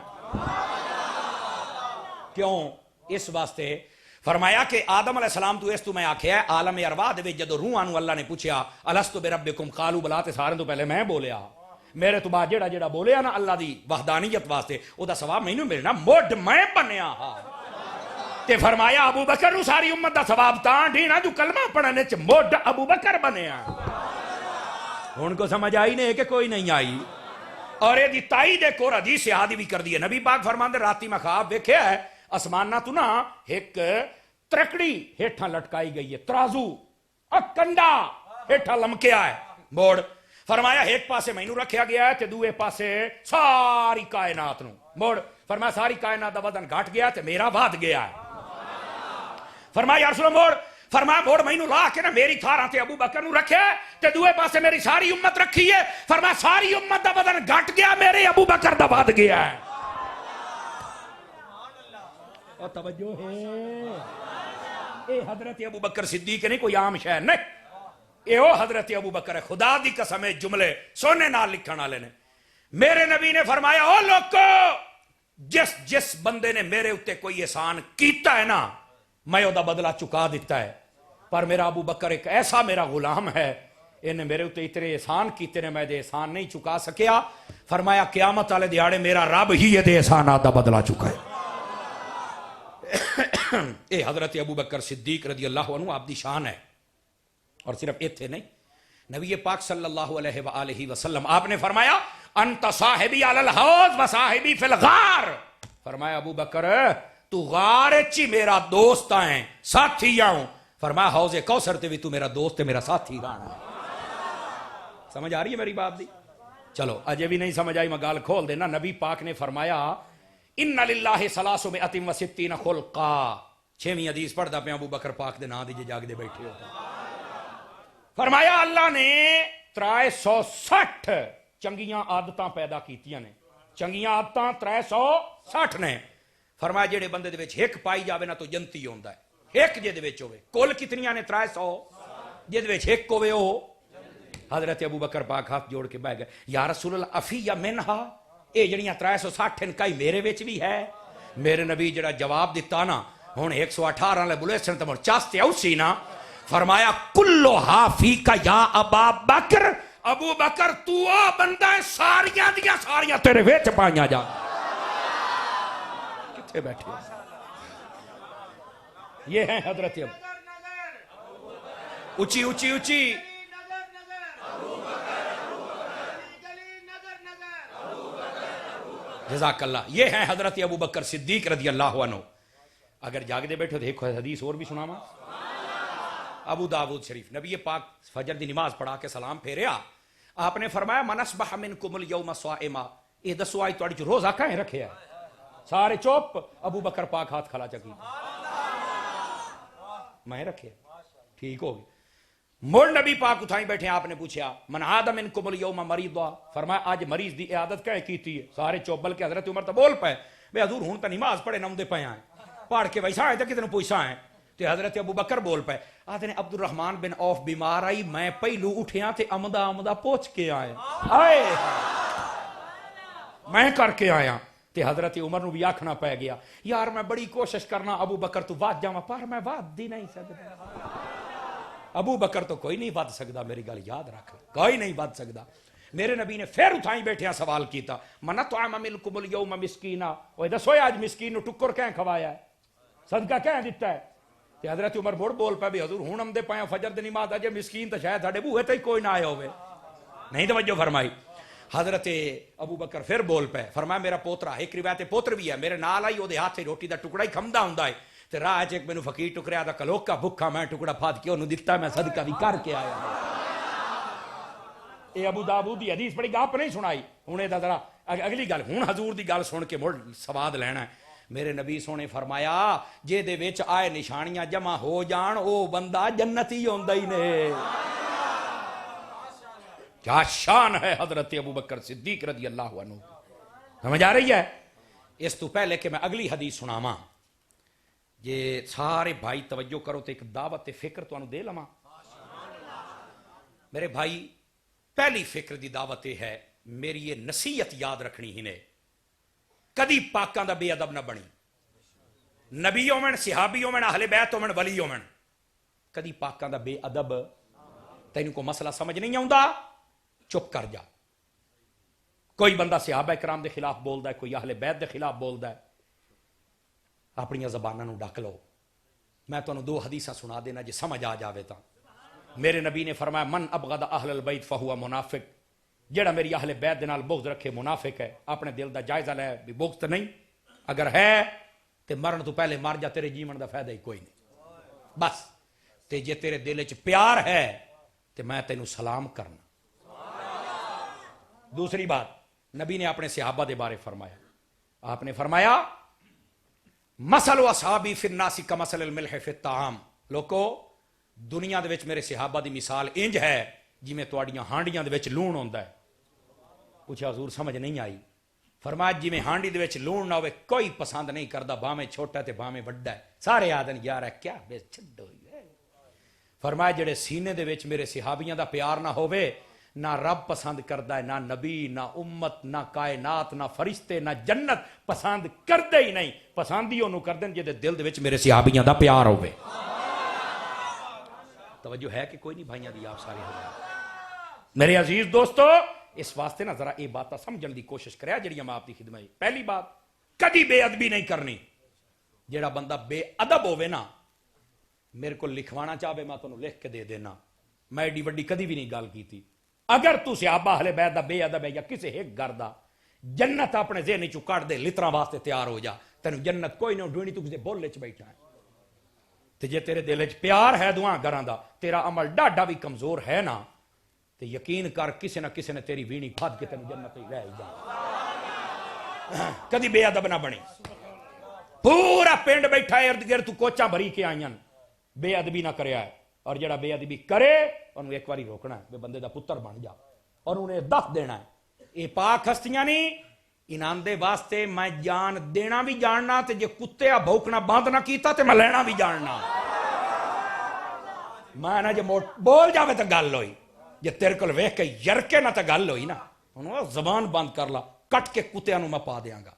کیوں؟ اس واسطے فرمایا کہ آدم علیہ السلام تو اس تو میں آکھیا ہے عالم ارواح دے وچ جدوں روحاں نوں اللہ نے پوچھیا الستو بربکم قالوا بلا تے سارے تو پہلے میں بولیا. میرے تو بعد جڑا بولیا نا اللہ دی وحدانیت واسطے او دا ثواب مینوں ملنا مڈ میں بنیا ہاں. تے فرمایا ابو بکر نوں ساری امت دا ثواب تاں دینا جو کلمہ پڑھنے چ مڈ ابو بکر بنیا. ہن کو سمجھ آئی نہیں کہ کوئی نہیں آئی؟ اور یہ دی تائید ایک اور حدیث یاد بھی کر دی ہے. نبی پاک فرماندے راتی میں خواب ویکھیا ہے آسماناں تو نا ایک ترکڑی ہیٹھاں لٹکائی گئی ہے ترازو کنڈا ہیٹھاں لمکیا ہے موڑ. فرمایا ایک پاسے مینوں رکھیا گیا ہے تے دوے پاسے ساری کائنات نوں موڑ. فرمایا ساری کائنات دا وزن گھٹ گیا تے میرا ود گیا ہے. فرمایا یا رسول اللہ موڑ. فرمایا موڑ مینوں لا کے نا میری تھاراں تے ابو بکر نوں رکھیا ہے تے دوے پاسے میری ساری امت رکھی ہے. فرمایا ساری امت دا وزن گھٹ گیا میرے ابو بکر دا ود گیا ہے. اور توجہ ہے اے حضرت ابو بکر صدیق نہیں کوئی عام شے نہیں. اے او حضرت ابو بکر ہے. خدا دی قسم جملے سونے نال لکھن والے نے. میرے نبی نے فرمایا او لوکو جس بندے نے میرے اوتے کوئی احسان کیتا ہے نا میں او دا بدلہ چکا دیتا ہے. پر میرا ابو بکر ایک ایسا میرا غلام ہے انہیں میرے اوتے اتنے احسان کیتے نے میں دے احسان نہیں چکا سکیا. فرمایا قیامت والے دیہاڑے میرا رب ہی یہ دے احسانات دا بدلہ چکا ہے. اے حضرت ابو بکر صدیق رضی اللہ عنہ آپ دی شان ہے. اور صرف ایتھے نہیں نبی پاک صلی اللہ علیہ وآلہ وسلم آپ نے فرمایا انت صاحبی علی الحوض و صاحبی فی الغار. فرمایا ابو بکر تو غار چی میرا دوست ہیں ساتھی ہوں. فرمایا حوض کوثر تے بھی تو میرا دوست ہے میرا ساتھی رہنا. سمجھ آ رہی ہے میری بات دی؟ چلو اجے بھی نہیں سمجھ آئی میں گال کھول دینا. نبی پاک نے فرمایا ان للہ ثلاثمائۃ و ستین خلقا. 6ویں حدیث پڑھدا پیا ابو بکر پاک دے نام دی جے جاگ دے بیٹھے ہو. فرمایا اللہ نے 360 چنگیاں عادتاں پیدا کیتیاں نے. چنگیاں عادتاں 360 نے. فرمایا جڑے بندے دے وچ ایک پائی جاوے نا تو جنتی ہوندا ہے. ایک جے دے وچ ہوے. کل کتنیاں نے 300 جے دے وچ ایک ہوے او. حضرت ابو بکر پاک ہاتھ جوڑ کے بیٹھ گئے یا رسول اللہ افی یا منہا اے جڑیاں 360 ہیں کئی میرے وچ بھی ہے. میرے نبی جڑا جواب دیتا نا ہن 118 لے بولے سن تے چاستے اوسی نا. فرمایا کلو فیکا یا ابا بکر. ابو بکر تو آ بندہ ساریاں دیاں ساریاں تیرے وچ پائیاں جا. کتھے بیٹھے یہ ہیں حضرت اونچی اونچی اونچی جزاک اللہ. یہ ہیں حضرت ابو بکر صدیق رضی اللہ عنہ. اگر جاگ دے بیٹھو تو ایک حدیث اور بھی سناواں. ابو داود شریف نبی پاک فجر دی نماز پڑھا کے سلام پھیریا. آپ نے فرمایا من اصبح منکم اليوم صائما. یہ دسو آئی تواڈی روزہ کہیں رکھیا ہے؟ سارے چوپ. ابو بکر پاک ہاتھ کھلا چکی. میں رکھے ٹھیک ہو گئے مڑ نبی پاک اتھائی بیٹھے آپ نے پوچھا من آدم انکم الیوم مریضا فرمایا آج مریض دی عادت کیا کیتی ہے سارے چوبل کے حضرت عمر تو بول پائے بے حضور ہوں تو نماز پڑھے نہ دے پے آئے پڑھ کے ویسا آئے تھے کتنے پوچھا آئے تے حضرت ابو بکر بول پائے آدھے نے عبد الرحمن بن عوف بیمار آئی میں پہلو اٹھیاں تے امدہ پوچھ کے آئے آئے میں کر کے آیا تے حضرت عمر نو بھی آکھنا پہ گیا یار میں بڑی کوشش کرنا ابو بکر تو واد جاواں پر میں واد دی نہیں سکتا ابو بکر تو کوئی نہیں ود سکتا میری گل یاد رکھ کوئی نہیں ود سکتا میرے نبی نے پھر اتھائی بیٹھے سوال کیتا من اطعم منکم اليوم مسکینا اوے دسو آج مسکین نو ٹکر کہیں کھوایا ہے صدقہ کہیں دیتا ہے تے حضرت عمر بڑ بول پے بھی حضور ہن ہم دے پایا فجر دی نماز اجے مسکین تے شاید ساڈے بوئے تے کوئی نہ آیا ہوے نہیں توجہ فرمائی حضرت ابو بکر پھر بول پے فرمایا میرا پوترا ایک روایت پوتر بھی ہے میرے نال آئی اودے ہاتھ روٹی دا ٹکڑا ہی کھمدا ہوندا ہے تے راہ چ ایک مینوں فقیر ٹکریا دا کلوکا بھکھا میں ٹکڑا پھاد کے اونوں دتا میں صدقہ بھی کر کے آیا اے ابو داؤد دی حدیث بڑی گپ نہیں سنائی ہن اے دا ذرا اگلی گل ہن حضور دی گل سن کے مڑ سواد لینا ہے میرے نبی سونے فرمایا جے دے وچ آئے نشانیاں جمع ہو جان او بندہ جنتی ہوندا ہی نے کیا شان ہے حضرت ابو بکر صدیق رضی اللہ عنہ سمجھ آ رہی ہے اس تو پہلے کہ میں اگلی حدیث سناواں یہ سارے بھائی توجہ کرو تو ایک دعوت فکر تو دے لواں میرے بھائی پہلی فکر دی دعوت ہے میری یہ نصیحت یاد رکھنی ہی نے کدی پاکاں دا بے ادب نہ بنی نبی ہومن صحابی ہومن اہل بیت ہومن ولی ہومن کدی پاکاں دا بے ادب تینوں کو مسئلہ سمجھ نہیں آوندا چپ کر جا کوئی بندہ صحابہ کرام دے خلاف بولدا ہے کوئی اہل بیت دے خلاف بولدا ہے اپنی زباناں نو ڈک لو میں تانوں دو حدیثاں سنا دینا جے سمجھ آ جاوے تا میرے نبی نے فرمایا من ابغض اہل البیت فہو منافق جڑا میری اہل بیت دے نال بغض رکھے منافق ہے اپنے دل دا جائزہ لے بھی بغض نہیں اگر ہے تے مرن تو پہلے مر جا تیرے جیون دا فائدہ ہی کوئی نہیں بس تے جے تیرے دل وچ پیار ہے تے میں تینوں سلام کرنا دوسری بات نبی نے اپنے صحابہ دے بارے فرمایا آپ نے فرمایا مثل اصحابی فی الناس کمثل الملح فی الطعام لوکو دنیا دے وچ میرے صحابہ دی مثال انج ہے جویں تواڈیاں ہانڈیاں دے وچ لون ہوندا ہے کچھ حضور سمجھ نہیں آئی فرمایا جویں ہانڈی دے وچ لون نہ ہوئے کوئی پسند نہیں کردا بھاویں چھوٹا تے بھاویں بڑا ہے سارے آدن یار ہے کیا بے چھڈو ہے فرمایا جڑے سینے دے وچ میرے صحابیاں دا پیار نہ ہوئے نہ رب پسند کردا ہے نہ نبی نہ امت نہ کائنات نہ فرشتے نہ جنت پسند کردے ہی نہیں پسند ہی انہوں کردن جے دل دے وچ میرے صحابیاں دا پیار ہوئے توجہ ہے کہ کوئی نہیں بھائیاں دی آپ سارے حضرات میرے عزیز دوستو اس واسطے نہ ذرا یہ باتاں سمجھن دی کوشش کریا جڑیاں میں آپ دی خدمت پہلی بات کدی بے ادبی نہیں کرنی جیڑا بندہ بے ادب ہوئے نا میرے کو لکھوانا چاہے میں تانوں لکھ کے دے دینا میں ایڈی وڈی کدی بھی نہیں گل کیتی اگر تو صحابہ اہل بیت دا بے ادب ہے یا کسے ایک گھر دا جنت اپنے ذہن چوں کڈ دے لتراں واسطے تیار ہو جا تینوں جنت کوئی نہیں ڈھونڈی تو کسے بولے چ بیٹھا ہے تے جے تیرے دل وچ پیار ہے دعاں گھراں دا تیرا عمل ڈاڈا بھی کمزور ہے نا تے یقین کر کسے نہ کسے نے تیری وینی پھد کے تینوں جنت لے ہی جا کدی بے ادب نہ بنے پورا پنڈ بیٹھا ہے ارد گرد تو کوچاں بھری کے آئیاں بے ادبی نہ کریا ہے اور جڑا بے ادبی کرے انہوں ایک واری روکنا ہے بندے دا پتر بن جا اور انہیں دس دینا ہے اے پاک ہستیاں نہیں انہاں دے واسطے میں جان دینا بھی جاننا تے جے کتے بھوکنا بند نہ کیتا تے میں لینا بھی جاننا میں نہ جے بول جاوے تے گل ہوئی جے تیرے کول ویکھ کے یرکے نہ تے گل ہوئی نا انہوں زبان بند کر لا کٹ کے کتےاں نوں میں پا دیاں گا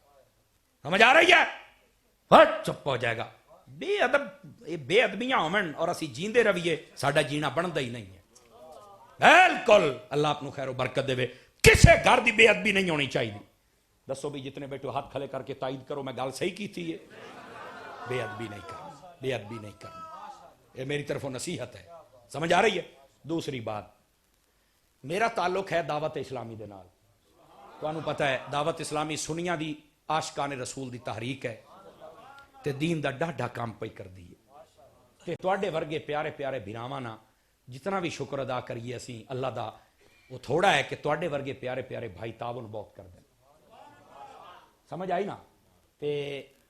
سمجھ آ رہی ہے ہٹ چپ ہو جائے گا بے ادب بے ادبیاں ہومن اور اسی جیندے رویے ساڈا جینا بندا ہی نہیں ہے بالکل اللہ اپنو خیر و برکت دے کسے گھر دی بے ادبی نہیں ہونی چاہیے دسو بھی جتنے بیٹھو ہاتھ کھلے کر کے تائید کرو میں گل صحیح کی تھی بے ادبی نہیں کرنی بے ادبی نہیں کرنی یہ میری طرفوں نصیحت ہے سمجھ آ رہی ہے دوسری بات میرا تعلق ہے دعوت اسلامی دے نال تانوں پتہ ہے دعوت اسلامی سنیاں دی عاشقان رسول دی تحریک ہے تے دین دا ڈاڈا کام پئی کر دی تے تواڈے ورگے پیارے پیارے بھراواں نا جتنا بھی شکر ادا کریے اسی اللہ دا وہ تھوڑا ہے کہ تواڈے ورگے پیارے پیارے بھائی تعاون بہت کر دیں سمجھ آئی نا تے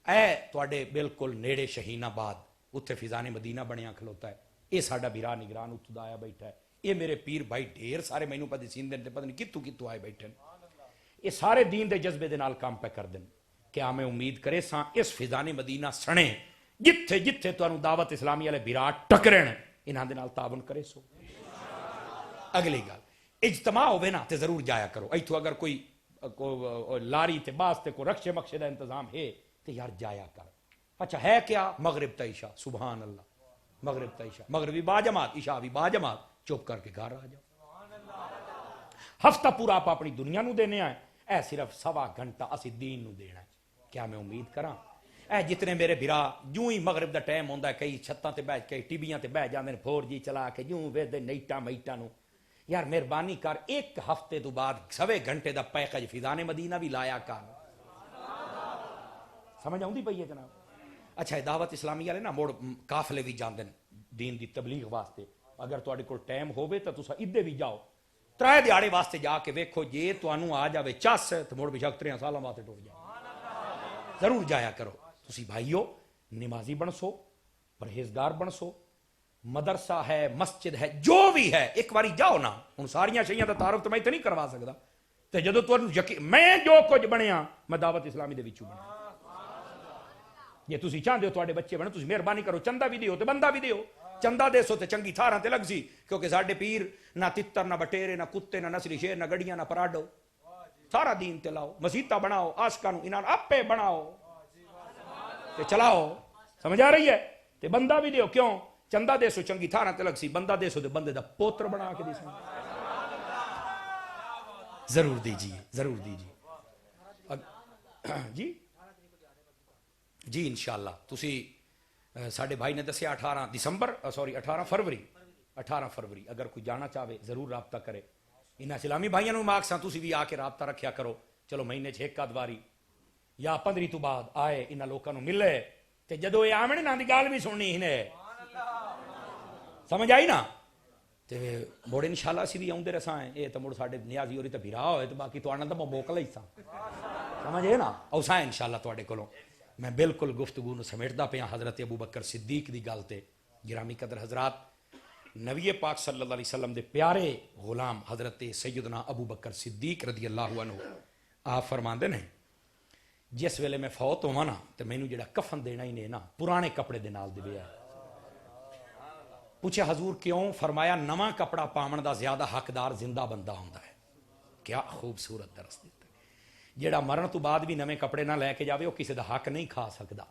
اے تواڈے بالکل نیڑے شہین آباد اتنے فضان مدینہ بنیا کھلوتا ہے. یہ ساڈا بیرا نگران اتوں آیا بیٹھا ہے. یہ میرے پیر بھائی ڈھیر سارے مینوں پتہ سیندے نے پتہ نہیں کتوں کتوں آئے بیٹھے. یہ سارے دین دے جذبے دے نال کام پہ کر دیں. کیا میں امید کرے ساں اس فضان مدینہ سنے جتھے جتھے تانوں دعوت اسلامی والے بیرا ٹکرن انہاں دے نال تعاون کرے سو. اگلی گل اجتماع ہوئے نا تے ضرور جایا کرو. ایتھوں اگر کوئی لاری تے باس تے کوئی رکشے مکشے دا انتظام ہے تے یار جایا کر. اچھا ہے کیا مغرب تا عشاء, سبحان اللہ, مغرب تا عشاء, مغربی با جماعت عشاء بھی با جماعت, چپ کر کے گھر آ جاؤ. ہفتہ پورا آپ اپنی دنیا نو دینے آئے, اے صرف سوا گھنٹہ اسی دین نو دینا ہے. کیا میں امید کراں اے جتنے میرے بھرا جوں ہی مغرب دا ٹائم ہوندا ہے کئی چھتاں تے بیٹھ کے ٹیبیاں تے بیٹھ جاندے نے 4G چلا کے جوں ویدے نیٹا میٹا نو. یار مہربانی کر ایک ہفتے تو بعد سوے گھنٹے دا پیکج فضان مدینہ بھی لایا کر. سمجھ آؤندی پئی ہے جناب. اچھا دعوت اسلامی والے نا مڑ قافلے بھی جاندے دین دی تبلیغ واسطے. اگر تواڈے کول ٹائم ہوے تے تساں ادے بھی جاؤ, 3 دیہاڑے واسطے جا کے ویکھو جے تانوں آ جاوے چس تے مڑ بیشک 3 سالاں واسطے ٹر جائے. ضرور جایا کرو. تسی بھائیو نمازی بن سو, پرہیزگار بن سو, مدرسہ ہے مسجد ہے جو بھی ہے ایک باری جاؤ نا. ہن ساریاں شیاں دا تعارف تو میں تے نہیں کروا سکدا تے جدوں تانوں یقین میں جو کچھ بنیا میں دعوت اسلامی دے وچوں بنیا. جے تسی چاہندے ہو تواڈے بچے بنن تسی مہربانی کرو چندہ بھی دیو تے بندہ بھی دیو. چندہ دے سو تے چنگی تھاراں تے لگ سی, کیونکہ ساڈے پیر نہ تتر نہ بٹیرے نہ کتے نہ نسلی شیر نہ گڑیاں نہ پراڈو. سارا دین تے لاؤ, مسیتاں بناؤ, عاشقاں نوں انہاں اپے بناؤ تے چلاؤ. سمجھ آ رہی ہے. تے بندہ بھی دیو, کیوں چندہ دے سو چنگی تھاراں تے لگ سی, بندہ دے سو تے بندے دا پوتر بنا کے دے سو. ضرور دیجیے, ضرور دیجیے. جی جی انشاءاللہ. تسی ساڈے بھائی نے دسیا 18 فروری اگر کوئی جانا چاہے ضرور رابطہ کرے. انہاں اسلامی بھائیاں نوں ماکساں تسی بھی آ کے رابطہ رکھیا کرو. چلو مہینے 'چ ایک آدھ واری یا 15 تو بعد آئے انہاں لوکاں نوں ملے تے جدوں اے آویں انہاں دی گل بھی سننی ہنے. سمجھ آئی نا. تے مڑ انشاءاللہ اسی بھی آوندے رساں. اے تے مڑ ساڈے نیازی ہوری تے بھرا ہوئے تے باقی تواڈا تے موکل ہی ساں. سمجھے نا. اوساں انشاءاللہ تواڈے کولوں میں بالکل گفتگو نو سمیٹدا پیا حضرت ابو بکر صدیق دی گل تے. گرامی قدر حضرات, نبی پاک صلی اللہ علیہ وسلم دے پیارے غلام حضرت سیدنا ابو بکر صدیق رضی اللہ عنہ آپ فرماندے نے جس ویلے میں فوت ہوا نا تے مینوں جڑا کفن دینا ہی نے نا پرانے کپڑے دے نال دیا. پوچھا حضور کیوں؟ فرمایا نواں کپڑا پاون دا زیادہ حقدار زندہ بندہ ہوندا ہے. کیا خوبصورت درس دیتا. جیڑا مرن تو بعد بھی نویں کپڑے نہ لے کے جاوے وہ کسی دا حق نہیں کھا سکدا.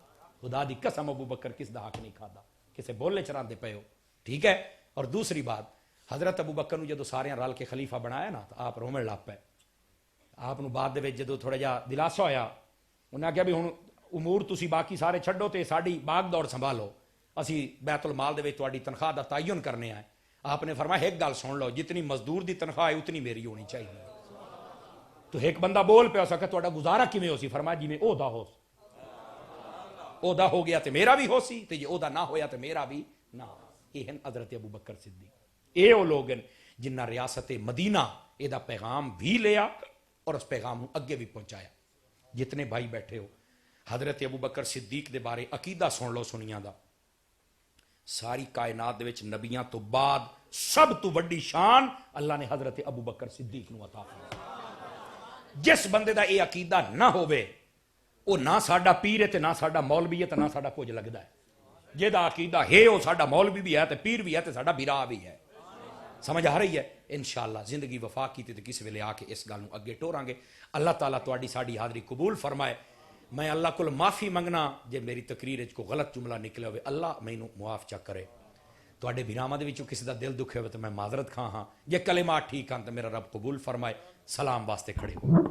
خدا دی قسم ابو بکر کس دا حق نہیں کھادا, کسے بولے چراندے پئے ہو. ٹھیک ہے. اور دوسری بات, حضرت ابو بکر نو جدو سارے رل کے خلیفہ بنایا نا تو آپ رومن لگ پے. آپ نو بعد دے وچ جدو تھوڑا جا دلاسا ہویا انہاں کہا بھی ہن امور تسی باقی سارے چھڈو تے ساڈی باغ دور سنبھالو, اسی بیت المال دے وچ تہاڈی تنخواہ دا تعین کرنے آئے. آپ نے فرمایا ایک گل سن لو, جتنی مزدور دی تنخواہ ہے اتنی میری ہونی چاہیے. تو ایک بندہ بول پیا سکے تہاڈا گزارا کیویں ہو سی؟ فرمایا جویں عہدہ ہو, عہدہ ہو گیا تے میرا بھی ہو سی تے جے عہدہ نہ ہویا تے میرا بھی نہ. یہ ہیں حضرت ابو بکر صدیق. اے او لوگ ہیں جنہ ریاست مدینہ اے دا پیغام بھی لیا اور اس پیغام نو اگے بھی پہنچایا. جتنے بھائی بیٹھے ہو حضرت ابو بکر صدیق دے بارے عقیدہ سن لو سنیاں دا. ساری کائنات دے وچ نبیاں تو بعد سب تو وڈی شان اللہ نے حضرت ابو بکر صدیق نو عطا فرمائی. جس بندے دا اے عقیدہ نہ ہوئے وہ نہ ساڈا پیر ہے تے نہ ساڈا مولوی ہے تے نہ ساڈا کچھ لگدا ہے. جیدا عقیدہ ہے وہ ساڈا مولوی بھی ہے تے پیر بھی ہے تے ساڈا بھرا بھی ہے. سمجھ آ رہی ہے. انشاءاللہ زندگی وفا کیتی تے کس ویلے آ کے اس گل نو اگے ٹوراں گے. اللہ تعالیٰ تواڈی ساڈی حاضری قبول فرمائے. میں اللہ کول معافی منگنا جے میری تقریر وچ کوئی غلط جملہ نکلے ہوئے, اللہ مینوں معاف چا کرے. تواڈے بھراواں دے وچوں کسی دا دل دکھے ہوئے تے میں معذرت خواہ ہاں. جے کلمات ٹھیک ہن تے میرا رب قبول فرمائے. سلام واسطے کھڑے ہو.